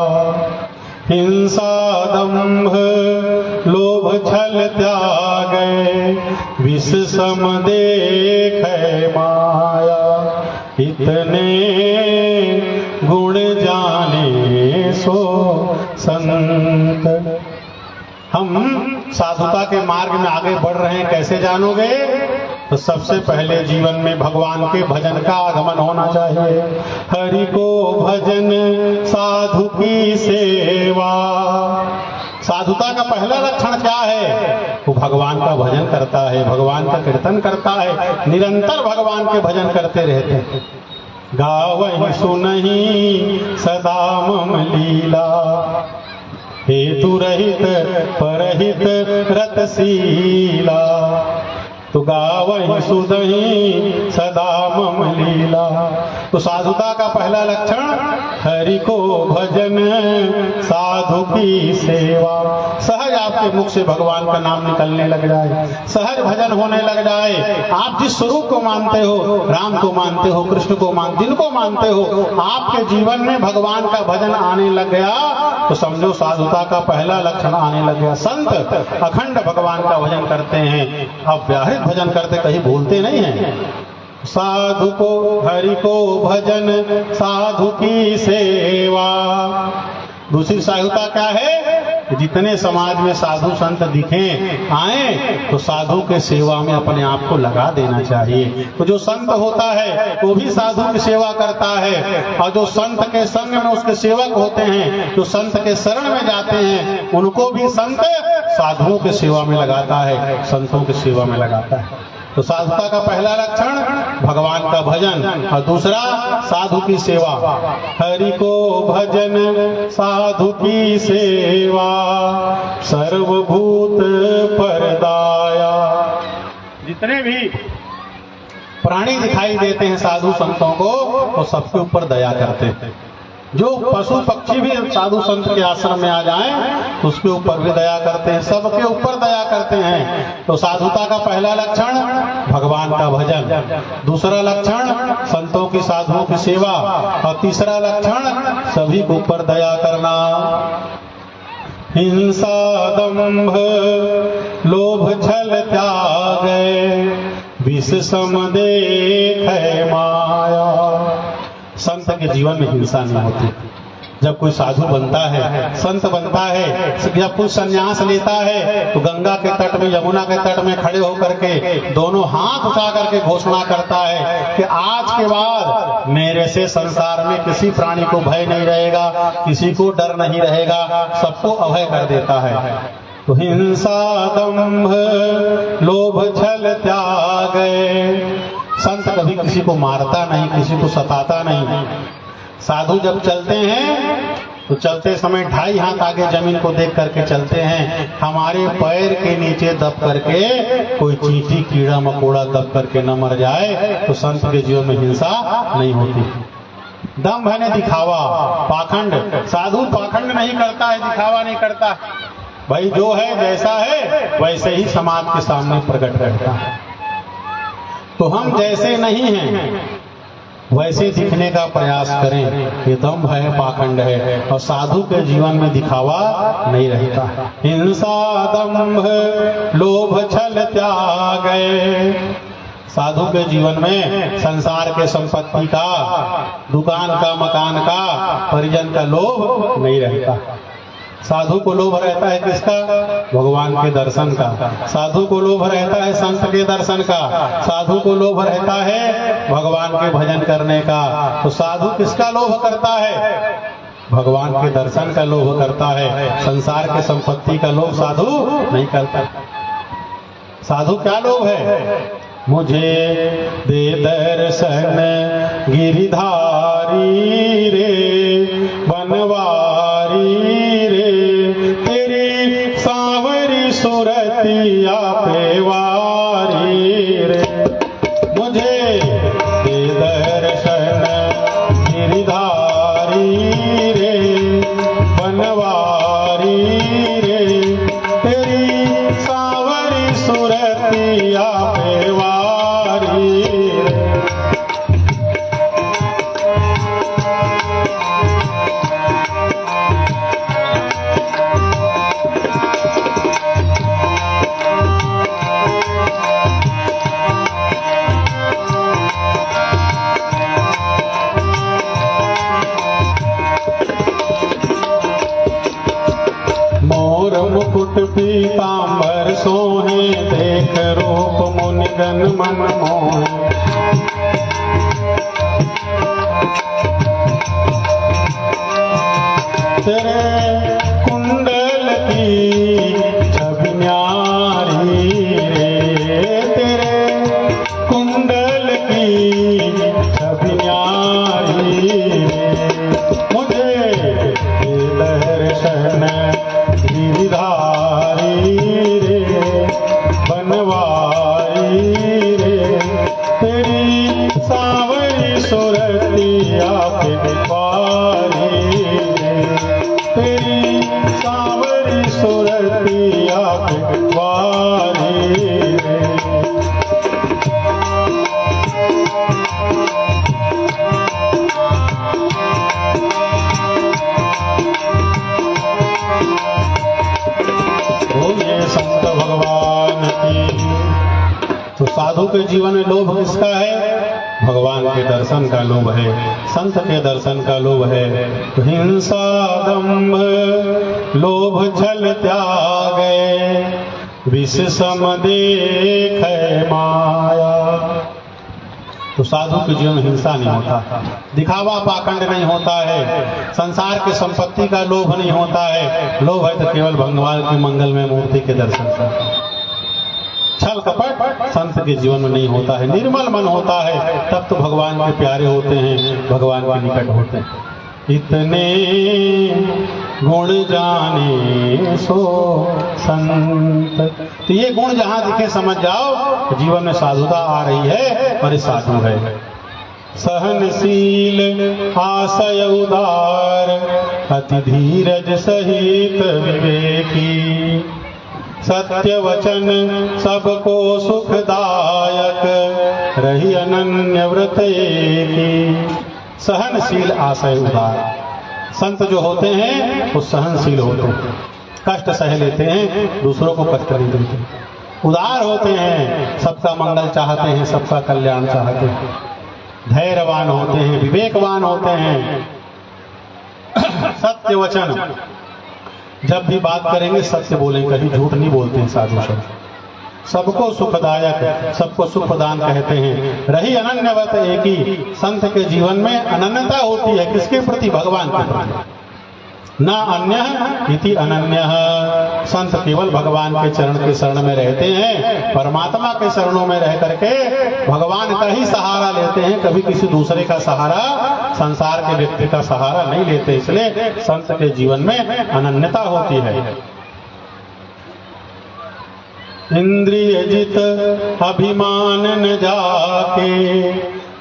Speaker 1: हिंसा दंभ लोभ छल त्यागे, विष सम देखे माया, इतने गुण जाने सो संत। हम साधुता के मार्ग में आगे बढ़ रहे हैं, कैसे जानोगे? तो सबसे पहले जीवन में भगवान के भजन का आगमन होना चाहिए। हरि को भजन साधु की सेवा। साधुता का पहला लक्षण क्या है? वो भगवान का भजन करता है, भगवान का कीर्तन करता है, निरंतर भगवान के भजन करते रहते हैं। गावहि सुनहि सदा मम लीला, हेतु रहित परहित रतशीला, तो गावहि सुधहि सदा मम लीला। तो साधुता का पहला लक्षण हरि को भजन साधु की सेवा। सहज आपके मुख से भगवान का नाम निकलने लग जाए, सहज भजन होने लग जाए। आप जिस स्वरूप को मानते हो, राम को मानते हो, कृष्ण को मानते, जिनको मानते हो, आपके जीवन में भगवान का भजन आने लग गया तो समझो साधुता का पहला लक्षण आने लग गया। संत अखंड भगवान का भजन करते हैं, अव्याहृत भजन करते, कहीं भूलते नहीं हैं। साधु को हरि को भजन साधु की सेवा। दूसरी साधुता क्या है? जितने समाज में साधु संत दिखें आए तो साधु के सेवा में अपने आप को लगा देना चाहिए। तो जो संत होता है वो भी साधु की सेवा करता है, और जो संत के संग में उसके सेवक होते हैं, जो संत के शरण में जाते हैं, उनको भी संत साधुओं की सेवा में लगाता है, संतों की सेवा में लगाता है। तो साधुता का पहला लक्षण भगवान का भजन, और दूसरा साधु की सेवा। हरि को भजन साधु की सेवा, सर्वभूत परदाया। जितने भी प्राणी दिखाई देते हैं साधु संतों को, वो सबके ऊपर दया करते हैं। जो पशु पक्षी भी साधु संत के आश्रम में आ जाएं तो उसके ऊपर भी दया करते हैं, सबके ऊपर दया करते हैं। तो साधुता का पहला लक्षण भगवान का भजन, दूसरा लक्षण संतों की साधुओं की सेवा, और तीसरा लक्षण सभी के ऊपर दया करना। हिंसा दंभ लोभ छल त्यागे, विष सम देखे माया। संत के जीवन में हिंसा नहीं होती। जब कोई साधु बनता है, संत बनता है, जब कोई संन्यास लेता है तो गंगा के तट में, यमुना के तट में खड़े होकर के दोनों हाथ उठा करके घोषणा करता है कि आज के बाद मेरे से संसार में किसी प्राणी को भय नहीं रहेगा, किसी को डर नहीं रहेगा, सबको अभय कर देता है। तो हिंसा दंभ लोभ छल त्याग। संत कभी किसी को मारता नहीं, किसी को सताता नहीं। साधु जब चलते हैं तो चलते समय 2.5 हाथ आगे जमीन को देख करके चलते हैं। हमारे पैर के नीचे दब करके कोई चींटी कीड़ा मकोड़ा दब करके न मर जाए, तो संत के जीवन में हिंसा नहीं होती। दम्भ है दिखावा, पाखंड। साधु पाखंड नहीं करता है, दिखावा नहीं करता। भाई जो है जैसा है वैसे ही समाज के सामने प्रकट रहता है। तो हम जैसे नहीं हैं वैसे दिखने का प्रयास करें। ये दम्भ है, पाखंड है। और साधु के जीवन में दिखावा नहीं रहता। हिंसा दम्भ लोभ छल त्याग। साधु के जीवन में संसार के संपत्ति का, दुकान का, मकान का, परिजन का लोभ नहीं रहता। साधु को लोभ रहता है किसका? भगवान के दर्शन का। साधु को लोभ रहता है संत के दर्शन का। साधु को लोभ रहता है भगवान के भजन करने का। तो साधु किसका लोभ करता है? भगवान के दर्शन का लोभ करता है। संसार के संपत्ति का लोभ साधु नहीं करता। साधु क्या लोभ है? मुझे दे दर्शन गिरिधारी रे, बनवारी रे, तेरी सांवरी सुरतिया पेवारी रे। मुझे दे दर्शन गिरिधारी रे, बनवारी रे, तेरी सांवरी सुरतिया पेवारी रे। मोर मुकुट पीतांबर सोहे, देख रूप मुनिगन मन मोहे। तेरे कुंडल की छवि न्यारी रे, तेरे कुंडल की छवि न्यारी रे। मुझे दर्शन गिरिधारी रे, बनवारी रे, तेरी सांवरी सुरतिया पेवारी रे, तेरी सांवरी सुरतिया पेवारी रे। ये संत भगवान की। तो साधु के जीवन में लोभ किसका है? भगवान के दर्शन का लोभ है, संत के दर्शन का लोभ है। तो हिंसा दंभ लोभ छल त्याग, विष सम देखे माया। तो साधु के जीवन में हिंसा नहीं होता, दिखावा पाखंड नहीं होता है, संसार के संपत्ति का लोभ नहीं होता है। लोभ है तो केवल भगवान की मंगल में मूर्ति के दर्शन का। छल कपट संत के जीवन में नहीं होता है। निर्मल मन होता है तब तो भगवान के प्यारे होते हैं, भगवान के निकट होते हैं। इतने गुण जाने सो संत। तो ये गुण जहां दिखे समझ जाओ जीवन में साधुता आ रही है और ये साधु है। सहनशील आशय उदार, अति धीरज सहित विवेकी, सत्य वचन सबको सुखदायक, रही अनन्य व्रत की। सहनशील आशय उदार। संत जो होते हैं वो सहनशील होते हैं, कष्ट सह लेते हैं, दूसरों को कष्ट नहीं देते। उदार होते हैं, सबका मंगल चाहते हैं, सबका कल्याण चाहते हैं, धैर्यवान होते हैं, विवेकवान होते हैं, सत्य वचन, जब भी बात करेंगे सत्य बोलेंगे, कभी झूठ नहीं बोलते हैं साधु संत। सबको सुखदायक, सबको सुख प्रदान कहते हैं। रही अनन्यवत एक ही, संत के जीवन में अनन्यता होती है। किसके प्रति? भगवान के प्रति। न अन्य इति अनन्य, संत केवल भगवान के चरण के शरण में रहते हैं, परमात्मा के चरणों में रह करके भगवान का ही सहारा लेते हैं, कभी किसी दूसरे का सहारा, संसार के व्यक्ति का सहारा नहीं लेते। इसलिए संत के जीवन में अनन्यता होती है। इंद्रिय जित अभिमान न जाके,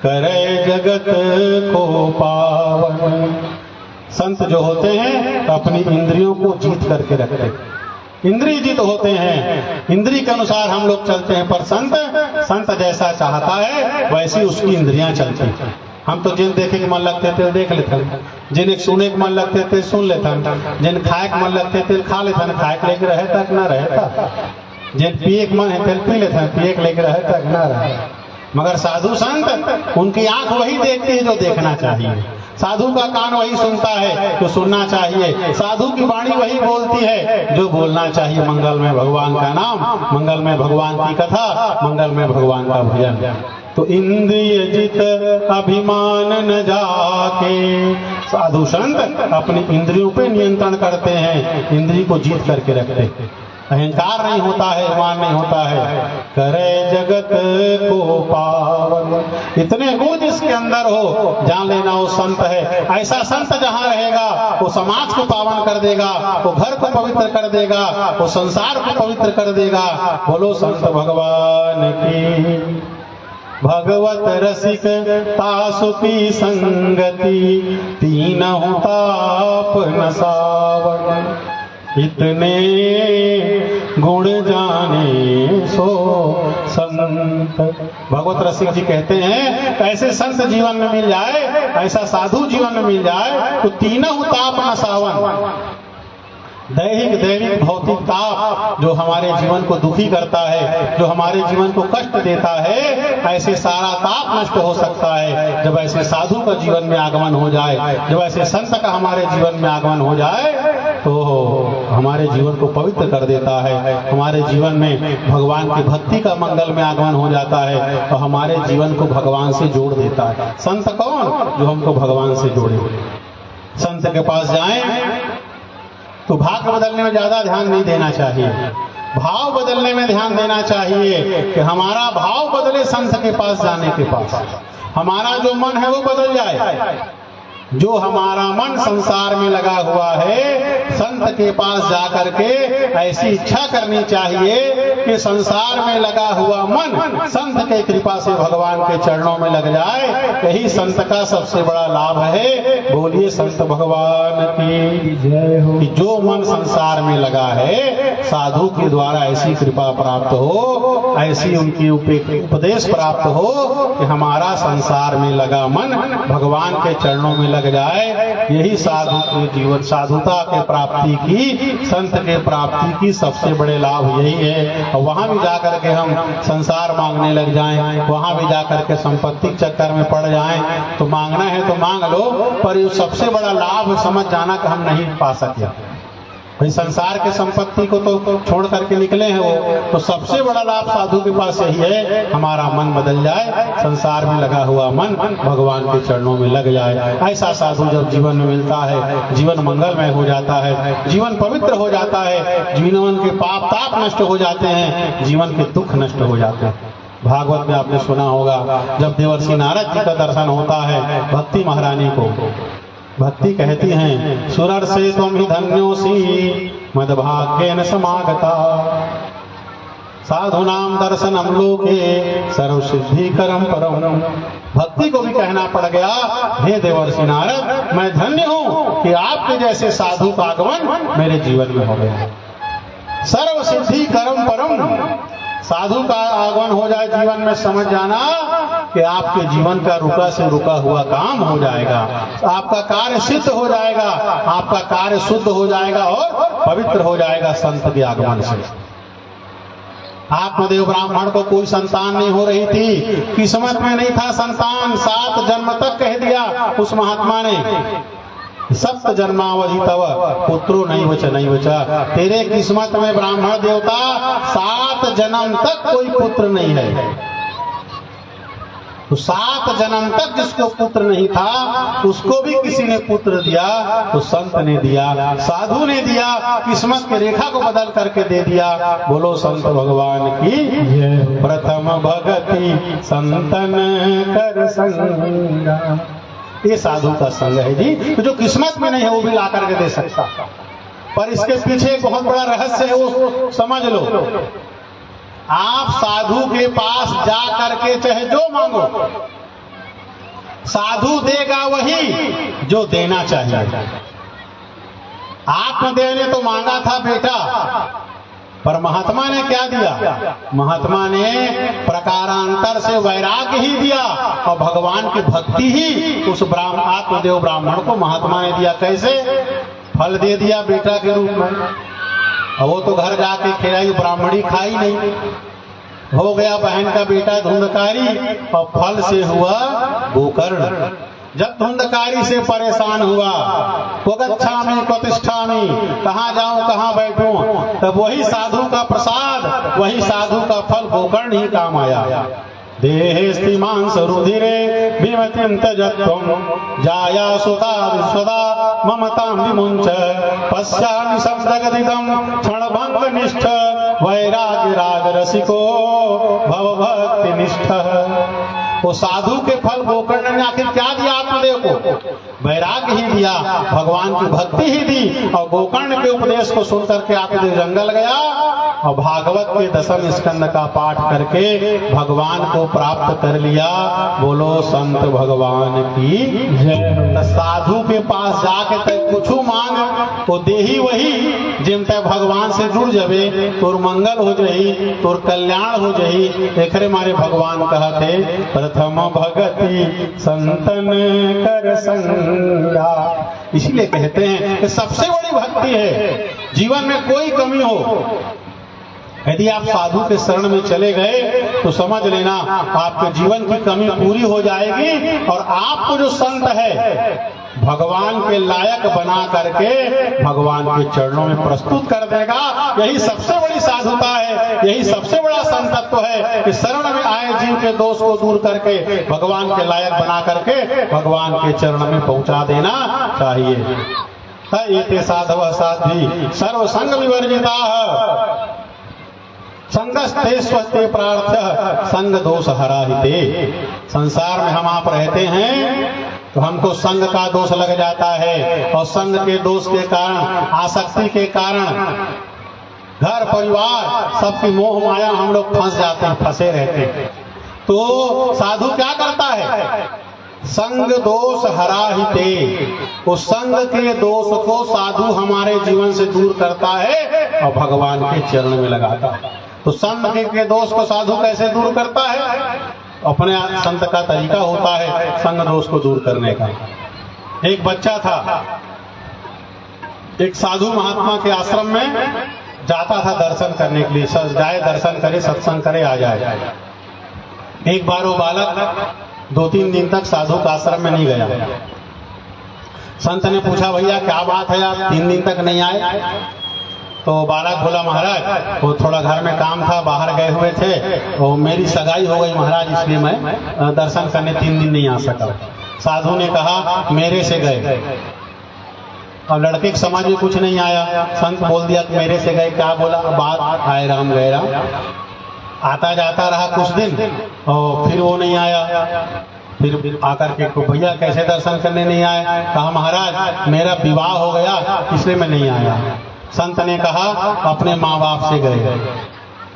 Speaker 1: करे जगत को पावन। संत जो होते हैं अपनी इंद्रियों को जीत करके रखते हैं, इंद्रिय जीत होते हैं, इंद्रिय के अनुसार हम लोग चलते हैं। पर संत जैसा चाहता है वैसी उसकी इंद्रियां चलती हैं। हम तो जिन देखे के मन लगते थे देख लेते, जिन एक सुने के मन लगते थे सुन लेते, जिन खाए के मन लगते थे खा लेते, खाए के लेके रहे तक ना रहता, जिन पिए के मन है तेल पी लेते, पिए के लेके रहे तक ना रहे। मगर साधु संत, उनकी आंख वही देखती है जो देखना चाहिए, साधु का कान वही सुनता है जो सुनना चाहिए, साधु की वाणी वही बोलती है जो बोलना चाहिए। मंगल में भगवान का नाम, मंगल में भगवान की कथा, मंगल में भगवान का भजन। तो इंद्रिय जित अभिमान न जाके, साधु संत अपनी इंद्रियों पे नियंत्रण करते हैं, इंद्रिय को जीत करके रखते हैं। अहंकार नहीं होता है, अभिमान नहीं होता है। करे जगत को पावन, इतने गुण जिसके अंदर हो जान लेना वो संत है। ऐसा संत जहाँ रहेगा वो समाज को पावन कर देगा, वो घर को पवित्र कर देगा, वो संसार को पवित्र कर देगा। बोलो संत भगवान की। भगवत रसिक तासु की संगति, तीनहु ताप न सावन। इतने गुण जाने सो संत। भगवत रसिक जी कहते हैं ऐसे संत जीवन में मिल जाए, ऐसा साधु जीवन में मिल जाए तो तीनों ताप न सावन। दैहिक भौतिक ताप जो हमारे जीवन को दुखी करता है, जो हमारे जीवन को कष्ट देता है, ऐसे सारा ताप नष्ट हो सकता है जब ऐसे साधु का जीवन में आगमन हो जाए, जब ऐसे संत का हमारे जीवन में आगमन हो जाए तो हमारे जीवन को पवित्र कर देता है। हमारे जीवन में भगवान की भक्ति का मंगल में आगमन हो जाता है और हमारे जीवन को भगवान से जोड़ देता है। संत कौन? जो हमको भगवान से जोड़े। संत के पास जाएं तो भाग्य बदलने में ज्यादा ध्यान नहीं देना चाहिए, भाव बदलने में ध्यान देना चाहिए कि हमारा भाव बदले। संत के पास जाने के पास हमारा जो मन है वो बदल जाए। जो हमारा मन संसार में लगा हुआ है, संत के पास जाकर के ऐसी इच्छा करनी चाहिए कि संसार में लगा हुआ मन संत के कृपा से भगवान के चरणों में लग जाए। यही संत का सबसे बड़ा लाभ है। बोलिए संत भगवान की जय हो। कि जो मन संसार में लगा है, साधु के द्वारा ऐसी कृपा प्राप्त हो, ऐसी उनकी उपदेश प्राप्त हो कि हमारा संसार में लगा मन भगवान के चरणों में लग जाए। यही साधु के जीवन, साधुता के प्राप्ति की, संत के प्राप्ति की सबसे बड़े लाभ यही है। और वहां भी जाकर के हम संसार मांगने लग जाएं, वहां भी जाकर के संपत्ति के चक्कर में पड़ जाएं, तो मांगना है तो मांग लो, पर ये सबसे बड़ा लाभ समझ जाना कि हम नहीं पा सके। भाई संसार के संपत्ति को तो छोड़ करके निकले हैं वो, तो सबसे बड़ा लाभ साधु के पास यही है, हमारा मन बदल जाए, संसार में लगा हुआ मन भगवान के चरणों में लग जाए। ऐसा साधु जब जीवन में मिलता है, जीवन मंगलमय हो जाता है, जीवन पवित्र हो जाता है, जीवन के पाप ताप नष्ट हो जाते हैं, जीवन के दुख नष्ट हो जाते हैं। भागवत में आपने सुना होगा, जब देवर्षि नारद जी का दर्शन होता है भक्ति महारानी को, भक्ति कहती हैं सुरर से तुम ही धन्योसी मद भाग्येन समागता, साधु नाम दर्शनम लोके सर्व सिद्धि करम परम। भक्ति को भी कहना पड़ गया, हे देवर्षि नारद, मैं धन्य हूँ कि आपके जैसे साधु का आगमन मेरे जीवन में हो गया। सर्व सिद्धि करम परम, साधु का आगमन हो जाए जीवन में, समझ जाना कि आपके जीवन का रुका से रुका हुआ काम हो जाएगा, आपका कार्य सिद्ध हो जाएगा, आपका कार्य शुद्ध हो जाएगा और पवित्र हो जाएगा संत के आगमन से। आत्मदेव ब्राह्मण को कोई संतान नहीं हो रही थी, किस्मत में नहीं था संतान, 7 जन्म तक कह दिया उस महात्मा ने, 7 जन्मावधि तव पुत्रो नहीं बचा, तेरे किस्मत में ब्राह्मण देवता 7 जन्म तक कोई पुत्र नहीं है। तो 7 जन्म तक जिसको पुत्र नहीं था उसको भी किसी ने पुत्र दिया, तो संत ने दिया, साधु ने दिया, किस्मत की रेखा को बदल करके दे दिया। बोलो संत भगवान की। प्रथम भगति संतन कर संगा, ये साधु का संग है जी। तो जो किस्मत में नहीं है वो भी ला करके दे सकता, पर इसके पीछे एक बहुत बड़ा रहस्य है, वो समझ लो। आप साधु के पास जा करके चाहे जो मांगो, साधु देगा वही जो देना चाहिए। आत्मदेव ने तो मांगा था बेटा, पर महात्मा ने क्या दिया? महात्मा ने प्रकारांतर से वैराग्य ही दिया और भगवान की भक्ति ही उस आत्मदेव ब्राह्मण को महात्मा ने दिया। कैसे? फल दे दिया बेटा के रूप में। और वो तो घर जाके खिलाई, ब्राह्मणी खाई नहीं, हो गया बहन का बेटा धुंधकारी और फल से हुआ गोकर्ण। जब धुंधकारी से परेशान हुआ, क्वगच्छामि क्वतिष्ठामि, कहाँ जाऊं कहाँ बैठूं, तब वही साधु का प्रसाद, वही साधु का फल गोकर्ण ही काम आया। देहेस्ति मांस रुधिरे विमतिं त्यजत्वं जाया सुता विश्वदा ममतां विमुञ्च पश्यामि शब्दगदितं क्षणभंग निष्ठ वैराग्य राग रसिको भवभक्ति निष्ठ। वो साधु के फल गोकर्ण ने आखिर क्या दिया आत्मदेव को? वैराग्य ही दिया, भगवान की भक्ति ही दी। और गोकर्ण के उपदेश को सुनकर के आत्मदेव जंगल गया और भागवत के 10वें स्कंद का पाठ करके भगवान को प्राप्त कर लिया। बोलो संत भगवान की जय। साधु के पास जाके तय कुछ मांग तो दे ही वही जिन तय भगवान से जुड़ जावे, तोर मंगल हो जाही, तोर कल्याण हो जाही। एकरे मारे भगवान कहते प्रथम भगति संतन कर संगा। इसीलिए कहते हैं कि सबसे बड़ी भक्ति है। जीवन में कोई कमी हो, यदि आप साधु के शरण में चले गए तो समझ लेना आपके जीवन की कमी पूरी हो जाएगी और आपको जो संत है भगवान के लायक बना करके भगवान के चरणों में प्रस्तुत कर देगा। यही सबसे बड़ी साधुता है, यही सबसे बड़ा संतत्व है कि शरण में आए जीव के दोष को दूर करके भगवान के लायक बना करके भगवान के चरण में पहुंचा देना चाहिए। एते साधव साध्वी सर्व संग विवर्जिता संगस्ते स्वस्ते प्रार्थ संग दोष हराहिते। संसार में हम आप रहते हैं तो हमको संग का दोष लग जाता है और संग के दोष के कारण, आसक्ति के कारण घर परिवार सबकी मोह माया हम लोग फंस जाते हैं, फंसे रहते हैं। तो साधु क्या करता है? संग दोष हराहिते। उस संग के दोष को साधु हमारे जीवन से दूर करता है और भगवान के चरण में लगाता है। तो संग के दोष को साधु कैसे दूर करता है? अपने संत का तरीका होता है संग दोष को दूर करने का। एक बच्चा था, एक साधु महात्मा के आश्रम में जाता था दर्शन करने के लिए, जाए दर्शन करे, सत्संग करे, आ जाए। एक बार वो बालक 2-3 दिन तक साधु का आश्रम में नहीं गया। संत ने पूछा, भैया क्या बात है, आप 3 दिन तक नहीं आए? तो बालक बोला, महाराज वो थोड़ा घर में काम था, बाहर गए हुए थे, और मेरी सगाई हो गई महाराज, इसलिए मैं दर्शन करने 3 दिन नहीं आ सका। साधु ने कहा, मेरे से गए। और लड़के के समझ में कुछ नहीं आया। संत बोल दिया कि मेरे से गए, क्या बोला? बात आए राम गए राम। आता जाता रहा कुछ दिन और फिर वो नहीं आया। फिर आकर के भैया कैसे दर्शन करने नहीं आए? कहा, महाराज मेरा विवाह हो गया इसलिए मैं नहीं आया। संत ने कहा, अपने माँ बाप से गए।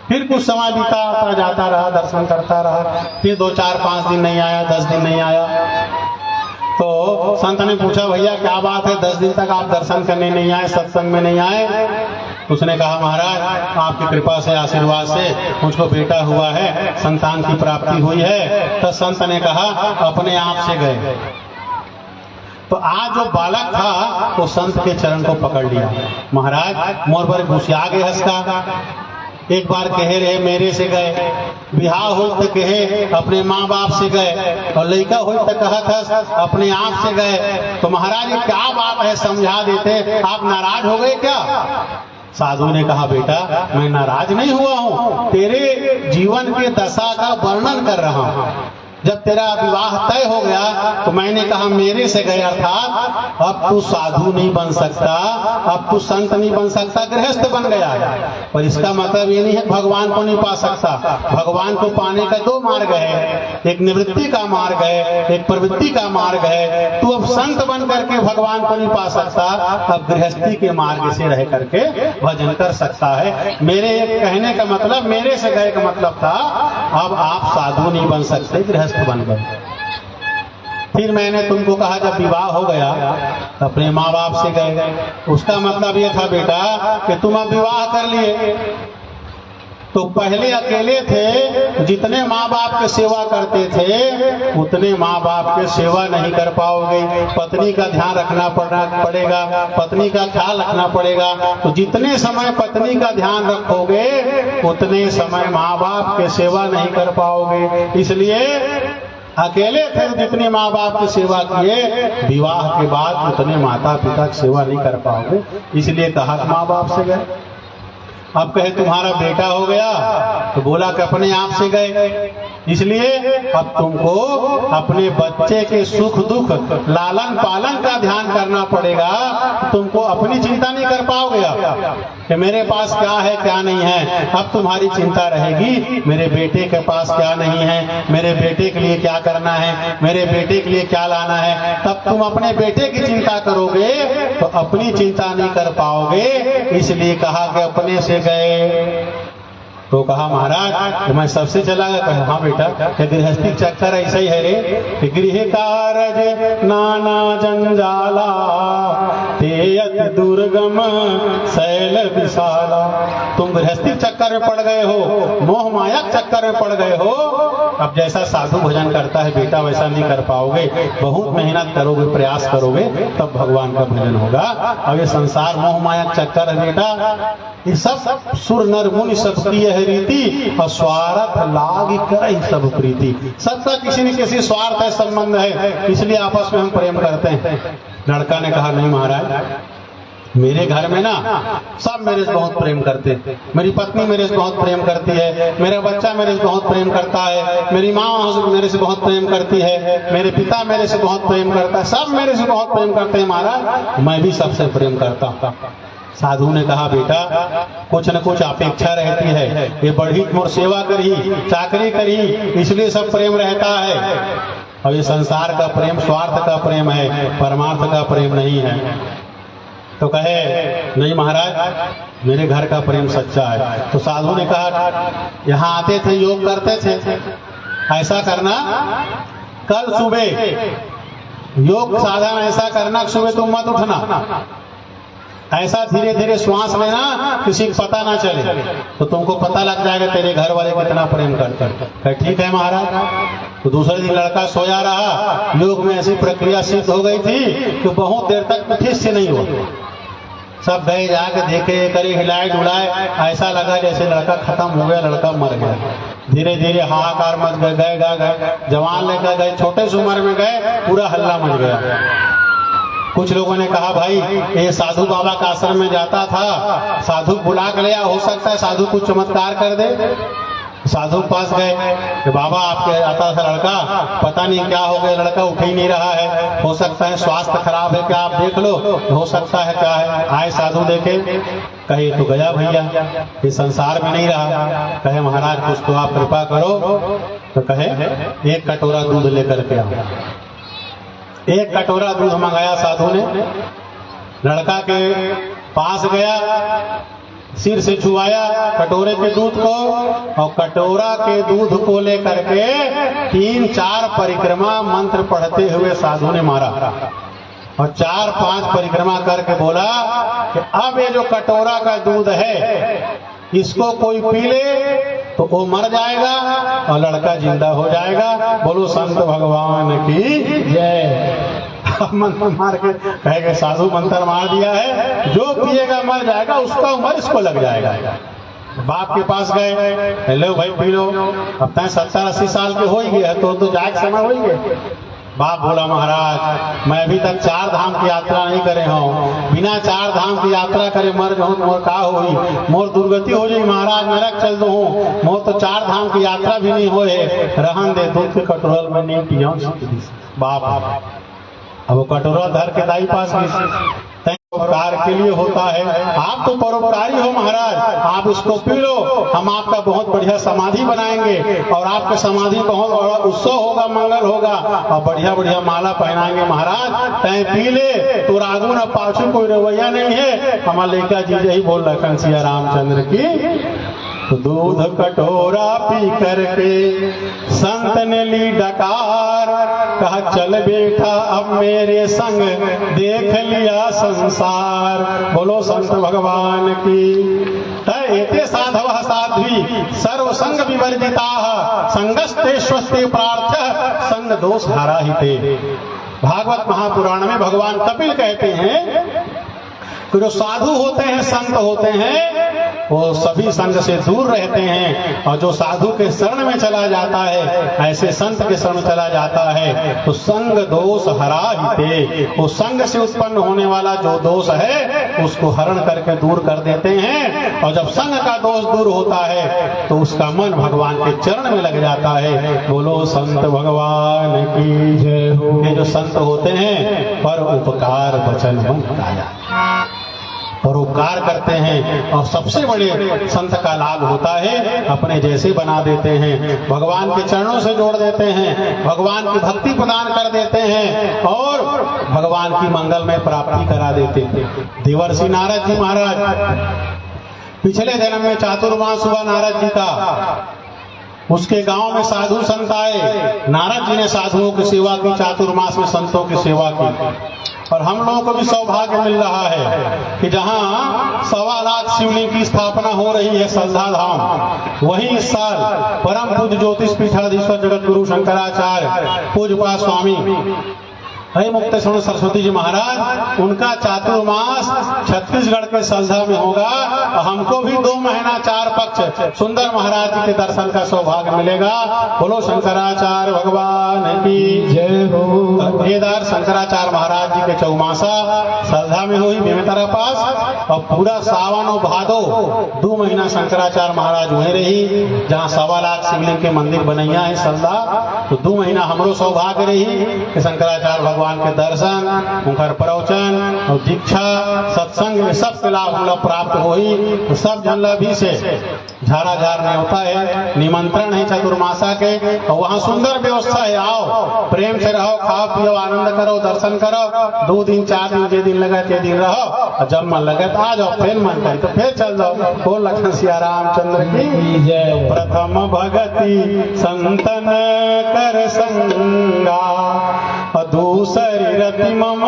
Speaker 1: फिर कुछ समय बीता, आता जाता रहा, दर्शन करता रहा। फिर 2, 4, 5 दिन नहीं आया, 10 दिन नहीं आया। तो संत ने पूछा, भैया क्या बात है, 10 दिन तक आप दर्शन करने नहीं आए, सत्संग में नहीं आए? उसने कहा, महाराज आपकी कृपा से, आशीर्वाद से मुझको बेटा हुआ है, संतान की प्राप्ति हुई है। तो संत ने कहा, अपने आप से गए। तो आज जो बालक था वो संत के चरण को पकड़ लिया। महाराज मोर पर घुसिया गए हंसका, एक बार कहे रहे मेरे से गए, बिहार हो तो कहे अपने माँ बाप से गए, और लड़का हो तो कहा था अपने आप से गए। तो महाराज ये क्या बात है, समझा देते, आप नाराज हो गए क्या? साधु ने कहा बेटा मैं नाराज नहीं हुआ हूँ, तेरे जीवन के दशा का वर्णन कर रहा हूँ। जब तेरा विवाह तय हो गया तो मैंने कहा मेरे से गए, अर्थात अब तू साधु नहीं बन सकता, अब तू संत नहीं बन सकता, गृहस्थ बन गया है। पर इसका मतलब ये नहीं है भगवान को नहीं पा सकता। भगवान को पाने का दो मार्ग है, एक निवृत्ति का मार्ग है, एक प्रवृत्ति का मार्ग है। तू अब संत बन करके भगवान को नहीं पा सकता, अब गृहस्थी के मार्ग से रह करके भजन कर सकता है। मेरे कहने का मतलब, मेरे से गए का मतलब था अब आप साधु नहीं बन सकते, गृहस्थ बन गए। फिर मैंने तुमको कहा जब विवाह हो गया तो अपने माँ बाप से गए, उसका मतलब ये था बेटा कि तुम अब विवाह कर लिए। तो पहले अकेले थे, जितने माँ बाप की सेवा करते थे उतने माँ बाप की सेवा नहीं कर पाओगे। पत्नी का ध्यान रखना पड़ेगा, पत्नी का ख्याल रखना पड़ेगा। तो जितने समय पत्नी का ध्यान रखोगे उतने समय माँ बाप की सेवा नहीं कर पाओगे। इसलिए अकेले थे जितने माँ बाप की सेवा किए, विवाह के बाद उतने माता पिता की सेवा नहीं कर पाओगे। इसलिए कहा माँ बाप से गए। अब कहे तुम्हारा बेटा हो गया तो बोला कि अपने आप से गए। इसलिए अब तुमको अपने बच्चे के सुख दुख लालन पालन का ध्यान करना पड़ेगा। तुमको अपनी चिंता नहीं कर पाओगे कि मेरे पास क्या है क्या नहीं है। अब तुम्हारी चिंता रहेगी मेरे बेटे के पास क्या नहीं है, मेरे बेटे के लिए क्या करना है, मेरे बेटे के लिए क्या लाना है। तब तुम अपने बेटे की चिंता करोगे तो अपनी चिंता नहीं कर पाओगे। इसलिए कहा कि अपने से गए। तो कहा महाराज मैं सबसे चला गया। कहा हाँ बेटा, गृहस्थी चक्कर ऐसा ही है रे कि गृह कारज नाना जंजाला तेयत दुर्गम शैल विशाला। तुम गृहस्थी चक्कर में पड़ गए हो, मोह माया चक्कर में पड़ गए हो। अब जैसा साधु भजन करता है बेटा वैसा नहीं कर पाओगे। बहुत मेहनत करोगे, प्रयास करोगे तब भगवान का भजन होगा। अब ये संसार मोह माया चक्कर है बेटा, ये सब सुर नर मुनि सब प्रिय है रीति, और स्वार्थ लाग कर सब प्रीति। सबका किसी न किसी स्वार्थ है, संबंध है, इसलिए आपस में हम प्रेम करते हैं। लड़का ने कहा नहीं महाराज मेरे घर में ना सब मेरे से बहुत प्रेम करते हैं, मेरी पत्नी मेरे से बहुत प्रेम करती है, मेरा बच्चा मेरे से बहुत प्रेम करता है, मेरी माँ मेरे से बहुत प्रेम करती है, मेरे पिता मेरे से बहुत प्रेम करता है, सब मेरे से बहुत प्रेम करते हैं महाराज, मैं भी सबसे प्रेम करता हूँ। साधु ने कहा बेटा कुछ न कुछ अपेक्षा रहती है, ये बढ़ी मोर सेवा करी चाकरी करी इसलिए सब प्रेम रहता है। और ये संसार का प्रेम स्वार्थ का प्रेम है, परमार्थ का प्रेम नहीं है। तो कहे नहीं महाराज मेरे घर का प्रेम सच्चा है। तो साधु ने कहा यहाँ आते थे योग करते थे, ऐसा करना कल सुबह योग साधन ऐसा करना, सुबह तुम मत उठना, ऐसा धीरे धीरे श्वास लेना किसी को पता ना चले, तो तुमको पता लग जाएगा तेरे घर वाले कितना प्रेम करते हैं। ठीक है महाराज। तो दूसरे दिन लड़का सोया रहा, योग में ऐसी प्रक्रिया सिद्ध हो गई थी कि बहुत देर तक ठीक से नहीं हुआ। सब गए जाके देखे करे हिलाए डुलाए, ऐसा लगा जैसे लड़का खत्म हो गया, लड़का मर गया। धीरे धीरे हाहाकार मच गए, जवान लेकर गए, छोटे से उम्र में गए, पूरा हल्ला मच गया। कुछ लोगों ने कहा भाई ये साधु बाबा का आश्रम में जाता था, साधु बुला कर लिया, हो सकता है साधु कुछ चमत्कार कर दे। साधु पास गए कि बाबा आपके आता था लड़का, पता नहीं क्या हो गया, लड़का उठ ही नहीं रहा है, हो सकता है स्वास्थ्य खराब है क्या, आप देख लो, हो सकता है क्या है। आए साधु देखे, कहे तो गया भैया, ये संसार में नहीं रहा। कहे महाराज कुछ तो आप कृपा करो। तो कहे एक कटोरा दूध लेकर के आओ। एक कटोरा दूध मंगाया साधु ने, लड़का के पास गया, सिर से छुआया कटोरे के दूध को, और कटोरा के दूध को लेकर के 3-4 परिक्रमा मंत्र पढ़ते हुए साधु ने मारा, और 4-5 परिक्रमा करके बोला कि अब ये जो कटोरा का दूध है इसको कोई पी ले तो वो मर जाएगा और लड़का जिंदा हो जाएगा। बोलो संत भगवान की जय। मंत्र मार के कहेगा साधु मंत्र मार दिया है, जो पिएगा मर जाएगा, उसका उम्र इसको लग जाएगा। बाप के पास गए, हेलो भाई पी लो, अब तय 70-80 साल के हो ही गए तो जाए समय हो ही गए। बाप बोला महाराज मैं अभी तक 4 धाम की यात्रा नहीं करे हूँ, बिना 4 धाम की यात्रा करे मर जाऊँ मोर का होई, मोर दुर्गति हो जाई महाराज, नरक चल दो मोर तो 4 धाम की यात्रा भी नहीं होए, रहन दे दूध के कटोरल में नहीं पिया। बाप अब वो कटोरा धर के दाई पास परोपकार के लिए होता है, आप तो परोपकारी हो महाराज, आप इसको पी लो, हम आपका बहुत बढ़िया समाधि बनाएंगे और आपके समाधि बहुत बड़ा उत्सव होगा, मंगल होगा और बढ़िया बढ़िया माला पहनाएंगे महाराज, तय पी ले तो रागू न पाछू कोई रवैया नहीं है। हमारे लेका जी यही बोल रखन सिया रामचंद्र की। तो दूध कटोरा पी करके संत ने ली डकार, कहा चल बेटा अब मेरे संग देख लिया संसार। बोलो संत भगवान की। एते साधव साध्वी सर्व संग विवर्जिता संगस्ते स्वस्ते प्रार्थ संग दोष हारा ही ते। भागवत महापुराण में भगवान कपिल कहते हैं कि जो साधु होते हैं, संत होते हैं, वो सभी संग से दूर रहते हैं और जो साधु के शरण में चला जाता है, ऐसे संत के शरण चला जाता है तो संग दोष हरा ही ते। वो संग से उत्पन्न होने वाला जो दोष है उसको हरण करके दूर कर देते हैं और जब संग का दोष दूर होता है तो उसका मन भगवान के चरण में लग जाता है। बोलो संत भगवान की जय हो। ये जो संत होते हैं पर उपकार वचन मन काया, परोपकार करते हैं और सबसे बड़े संत का लाभ होता है अपने जैसे बना देते हैं, भगवान के चरणों से जोड़ देते हैं, भगवान की भक्ति प्रदान कर देते हैं और भगवान की मंगल में प्राप्ति करा देते हैं। देवर्षि नारद जी महाराज पिछले जन्म में चातुर्मास हुआ नारद जी का, उसके गांव में साधु संत आए, नारद जी ने साधुओं की सेवा की, चातुर्मास में संतों की सेवा की। और हम लोगों को भी सौभाग्य मिल रहा है कि जहां 1.25 लाख शिवलिंग की स्थापना हो रही है श्रद्धा धाम, वहीं इस साल परम पूज्य ज्योतिष पीठाधीश्वर जगत गुरु शंकराचार्य पूज्यपाद स्वामी हरि मुक्तेश्वर सरस्वती जी महाराज, उनका चातुर्मास छत्तीसगढ़ के सल्धा में होगा। हमको भी 2 महीना 4 पक्ष सुंदर महाराज जी के दर्शन का सौभाग्य मिलेगा। बोलो शंकराचार्य भगवान की जय हो। केदार शंकराचार्य महाराज जी के चौमासा सल्धा में हुई बेमेतरा पास और पूरा सावन और भादो 2 महीना शंकराचार्य महाराज वहीं रही, जहाँ 1.25 लाख शिवलिंग के मंदिर बनैया है सल्धा। तो 2 महीना हमरो सौभाग्य रही कि शंकराचार्य भगवान के दर्शन, उनकर प्रवचन और दीक्षा सत्संग में सब के लाभ हम लोग प्राप्त हुई। तो सब जन भी से झारा झार न्योता है, निमंत्रण है चतुर्मासा के और वहाँ सुंदर व्यवस्था है, आओ प्रेम से रहो, खाओ पियो, आनंद करो, दर्शन करो, 2 दिन 4 दिन जे दिन लगे ते दिन रहो और जब मन लगे तो आ जाओ, फिर मन करे तो फिर चल जाओ। बोल लखन सिया रामचंद्र की जय। प्रथम भगति संतन कर संगा दूसरी रति मम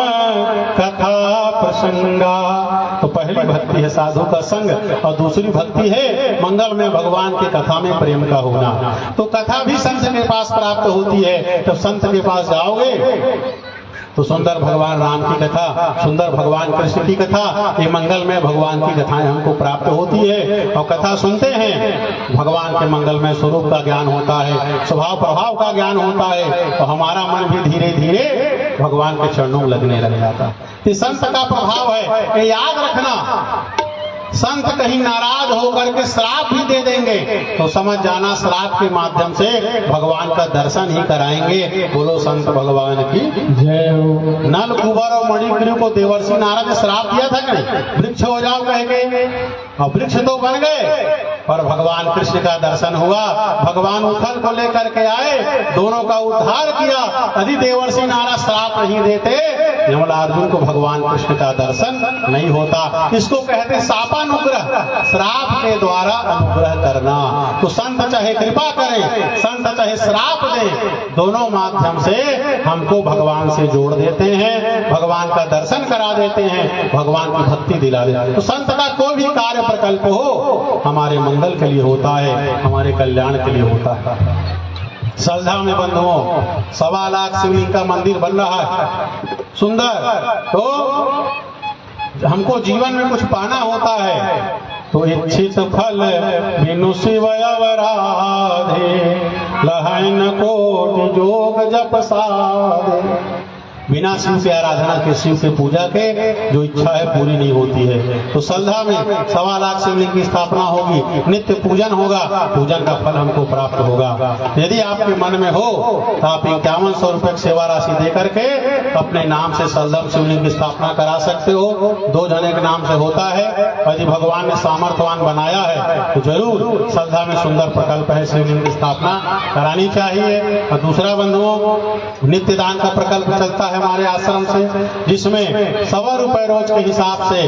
Speaker 1: कथा प्रसंगा। तो पहली भक्ति है साधु का संग और दूसरी भक्ति है मंगल में भगवान की कथा में प्रेम का होना। तो कथा भी संत के पास प्राप्त होती है। तो संत के पास जाओगे तो सुंदर भगवान राम की कथा, सुंदर भगवान कृष्ण की कथा, ये मंगल में भगवान की कथाएं हमको प्राप्त होती है और कथा सुनते हैं भगवान के मंगल में स्वरूप का ज्ञान होता है, स्वभाव प्रभाव का ज्ञान होता है और हमारा मन भी धीरे धीरे भगवान के चरणों में लगने लग जाता है। ये संत का प्रभाव है, ये याद रखना। संत कहीं नाराज होकर के श्राप भी दे देंगे तो समझ जाना श्राप के माध्यम से भगवान का दर्शन ही कराएंगे। बोलो संत भगवान की जय हो। नल कुबर और मणिग्रीव को देवर्षि नारद ने श्राप दिया था कि वृक्ष हो जाओ कहेंगे और वृक्ष तो बन गए, पर भगवान कृष्ण का दर्शन हुआ, भगवान उथल को लेकर के आए, दोनों का उद्धार किया। यदि देवर्षि नारद श्राप नहीं देते यमलार्जुन को भगवान कृष्ण का दर्शन नहीं होता। इसको कहते शापानुग्रह, श्राप के द्वारा अनुग्रह करना। तो संत चाहे कृपा करें, संत चाहे श्राप दें, दोनों माध्यम से हमको भगवान से जोड़ देते हैं, भगवान का दर्शन करा देते हैं, भगवान की भक्ति दिला देते हैं। तो संत का कोई भी कार्य प्रकल्प हो हमारे मंगल के लिए होता है, हमारे कल्याण के लिए होता है। सल्धा में बंधुओं 1.25 लाख शिवलिंग का मंदिर बन रहा है सुंदर। तो हमको जीवन में कुछ पाना होता है तो इच्छित फल बिनु शिव अवराधे, लहन कोटि जोग जप साधे। बिना शिव के आराधना के, शिव के पूजा के जो इच्छा है पूरी नहीं होती है। तो श्रद्धा में 1.25 लाख शिवलिंग की स्थापना होगी, नित्य पूजन होगा, पूजन का फल हमको प्राप्त होगा। यदि आपके मन में हो तो आप 5100 रुपये की सेवा राशि दे करके अपने नाम से श्रद्धा शिवलिंग की स्थापना करा सकते हो। 2 जने के नाम से होता है। यदि भगवान ने सामर्थ्यवान बनाया है तो जरूर श्रद्धा में सुंदर प्रकल्प है, शिवलिंग की स्थापना करानी चाहिए। और दूसरा बंधुओं, नित्य दान का प्रकल्प चलता है हमारे आश्रम से, जिसमें 1.25 रुपये रोज के हिसाब से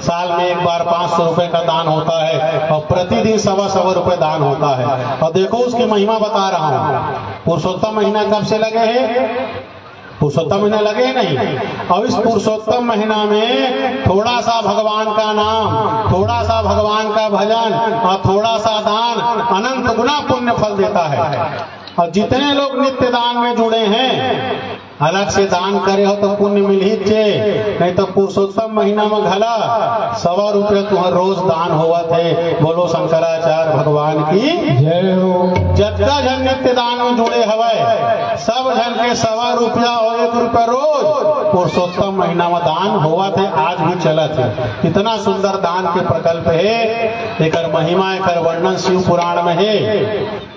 Speaker 1: साल में एक बार 500 रुपए का दान होता है और प्रतिदिन 1.25 रुपए दान होता है। और देखो उसकी महिमा बता रहा हूँ। पुरुषोत्तम महीना कब से लगे हैं? पुरुषोत्तम महीना लगे नहीं। और इस पुरुषोत्तम महीना में थोड़ा सा भगवान का नाम, थोड़ा सा भगवान का भजन और थोड़ा सा दान अनंत गुना पुण्य फल देता है। और जितने लोग नित्य दान में जुड़े हैं, अलग से दान करे हो तो पुण्य मिल ही चे, नहीं तो पुरुषोत्तम महीना में घला 1.25 रुपये तुम्हारा रोज दान हुआ थे। बोलो शंकराचार्य भगवान की जय हो। जत्ता जन नित्य दान में जुड़े हवे, सब जन के 1.25 रुपया और 1 रुपया रोज पुरुषोत्तम महीना में दान हुआ थे, आज भी चलत है। कितना सुंदर दान के प्रकल्प है। एक महिमा, एक वर्णन शिव पुराण में है।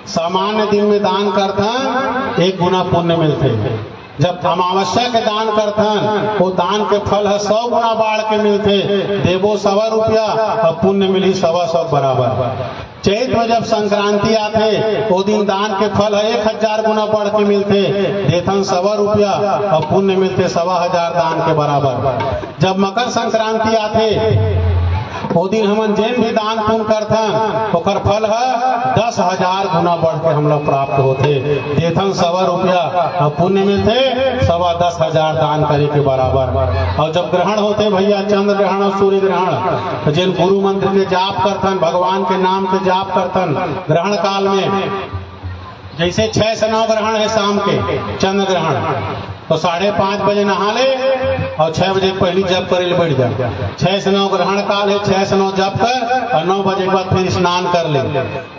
Speaker 1: सामान्य दिन में दान करथन 1 गुना पुण्य मिलते, जब अमावस्या के दान करथन वो दान के फल है 100 गुना बाढ़ के मिलते। देवो 1.25 रुपया और पुण्य मिली 1.25 बराबर। चैत में जब संक्रांति आते वो दिन दान के फल है 1000 गुना बढ़ के मिलते। देथन 1.25 रुपया और पुण्य मिलते 1.25 दान के बराबर। जब मकर संक्रांति आते वो दिन हमन जैन भी दान पुण्य करथन, ओकर फल है 10,000 गुना बढ़ के हम लोग प्राप्त होते। देथन 1.25 रुपया और पुण्य मिलते 10,000 दान करे के बराबर। और जब ग्रहण होते भैया, चंद्र ग्रहण और सूर्य ग्रहण, तो जिन गुरु मंत्र के जाप करथन, भगवान के नाम के जाप करथन ग्रहण काल में, जैसे 6 से 9 ग्रहण है शाम के चंद्र ग्रहण, तो 5:30 बजे नहा ले और 6 बजे पहली जप करे ले बैठ जा। 6 से 9 ग्रहण काल है, 6 से 9 जप कर और 9 बजे के बाद फिर स्नान कर ले।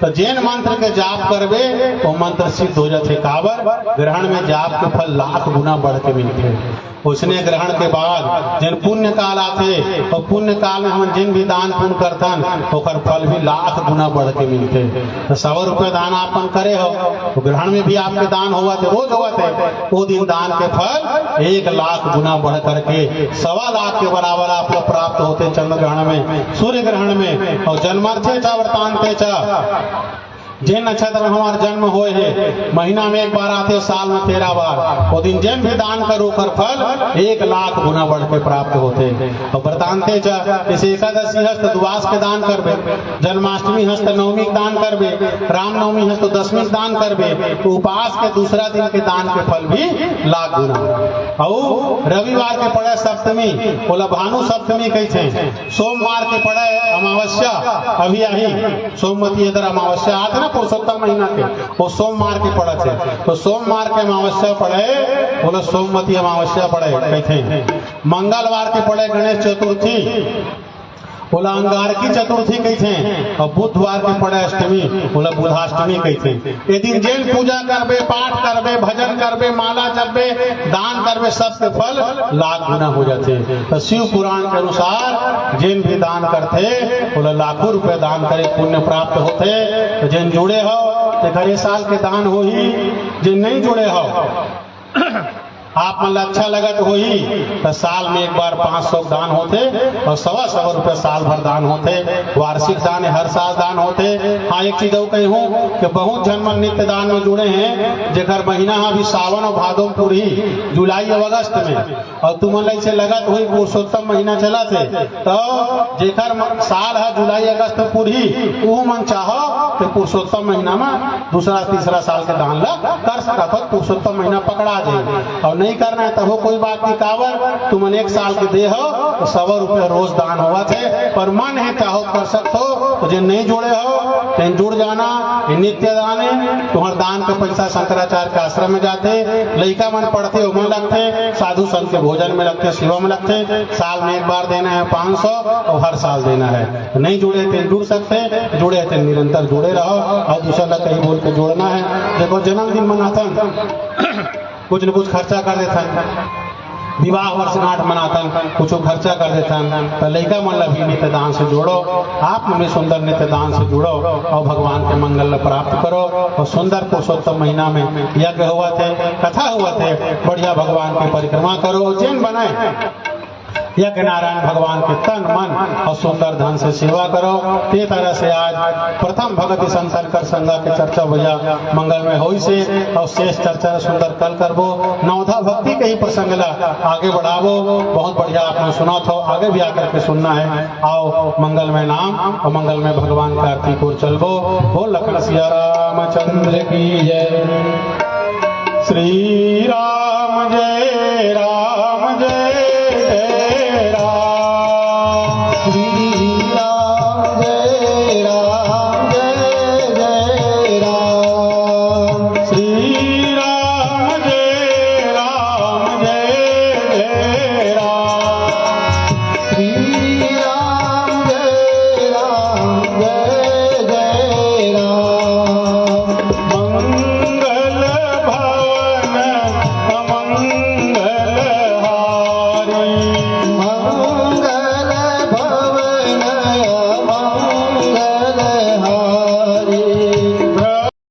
Speaker 1: तो जैन मंत्र के जाप करबे वो मंत्र सिद्ध हो जाते। काबर ग्रहण में जाप के फल लाख गुना बढ़ के मिलते। उसने ग्रहण के बाद जिन पुण्य काल आते और पुण्य काल में हम जिन भी दान पुण्य करथन ओकर फल भी लाख गुना बढ़ के मिलते। तो 100 रुपये दान आपन करे हो तो ग्रहण में भी आपके दान हुआ थे, रोज हुआ थे, वो दिन दान के फल 1 लाख गुना बढ़ करके 1.25 लाख के बराबर आप लोग प्राप्त होते चंद्र ग्रहण में, सूर्य ग्रहण में। और जन्मार्थे चा वृतांते चा, जिन नक्षत्र हमारा जन्म हुए है महीना में 1 बार आते, साल में 13 बार, वो दिन जिन भी दान करो कर फल 1 लाख गुना बढ़ के प्राप्त होते। और व्रतांते जैसे एकादशी हस्त द्वास के दान करबे, जन्माष्टमी हस्त नवमी के दान करबे, रामनवमी हस्त 10वीं दान करबे, तो उपवास के दूसरा दिन के दान के फल भी लाख गुना। और रविवार के पड़े सप्तमी, बोला भानु सप्तमी कहते, सोमवार के पड़े अमावस्या, अभी यही सोमवती इधर अमावस्या आते ना पुरुषोत्तम महीना के, वो सोमवार के पड़े थे, तो सोमवार के अमावस्या पड़े, बोले सोमवती अमावस्या पड़े कहते। मंगलवार के पड़े गणेश चतुर्थी, बोला अंगारकी चतुर्थी कहते। और बुधवार के पड़े अष्टमी, बोला बुधाष्टमी कहते। ये दिन जैन पूजा करबे, पाठ करबे, भजन करबे, माला जपबे, दान करबे, सबके फल लाख गुना हो जाते। तो शिव पुराण के अनुसार जैन भी दान करते, बोला लाखों रुपए दान करे पुण्य प्राप्त होते। तो जैन जुड़े हो तो घरे साल के दान हो ही, जिन नहीं जुड़े हो आप मन अच्छा लगत हो ही तो साल में 1 बार 500 दान होते और 1.25 रुपये साल भर दान होते। वार्षिक दान हर साल दान होते। हाँ एक चीज और कही हूँ कि बहुत जन मन नित्य दान में जुड़े हैं, जेकर महीना अभी सावन और भादो पूरी जुलाई और अगस्त में, और तुमन ऐसे लगत हुई पुरुषोत्तम महीना चला थे, तो जेकर साल है जुलाई अगस्त पूरी, वो मन चाहो कि पुरुषोत्तम महीना में दूसरा तीसरा साल के दान ला कर सकता हो, पुरुषोत्तम महीना पकड़ा जाए। और नहीं करना है तो वो कोई बात नहीं, कावर तुमन 1 साल के दे हो तो 100 रुपये रोज दान हुआ थे, पर मन है चाहो कर सकते हो तो जो नहीं जुड़े हो तो जुड़ जाना। नित्य दाने तुम्हारे दान के पैसा शंकराचार्य के आश्रम में जाते, लड़का मन पढ़ते हो मन लगते, साधु संत के भोजन में लगते, सेवा में लगते। साल में एक बार देना है 500 और हर साल देना है। नहीं जुड़े थे जुड़ सकते, जुड़े थे निरंतर जुड़े रहो और दूसरा का कहीं बोल के जोड़ना है। देखो जन्मदिन मनाता कुछ न कुछ खर्चा कर देता, विवाह वर्षगांठ मनाता कुछ खर्चा कर देता, तो लड़का मन भी नित्य दान से जोड़ो, आप में सुंदर नित्य दान से जुड़ो और भगवान के मंगल प्राप्त करो। और सुंदर पुरुषोत्तम महीना में यज्ञ हुआ थे, कथा हुआ थे, बढ़िया भगवान की परिक्रमा करो, उज्जैन बनाए यज्ञ नारायण भगवान के तन मन और सुंदर धन से सेवा करो। ते तरह से आज प्रथम भगवती संतन कर संगा के चर्चा भैया मंगल में हो से और शेष चर्चा सुंदर कल करबो। नवधा भक्ति के ही प्रसंग ला आगे बढ़ावो। बहुत बढ़िया आपने सुना था, आगे भी आकर के सुनना है। आओ मंगल में नाम और मंगल में भगवान का आरती को चलबो। हो लखन सिया रामचंद्र की जय। श्री राम जय राम जय जय राम।
Speaker 2: श्री राम जय राम जय जय राम।
Speaker 1: श्री राम जय राम जय जय राम।
Speaker 2: श्री राम जय राम जय जय राम।
Speaker 1: मंगल भवन अमंगल हारी।
Speaker 2: मंगल भवन मंगल हारी।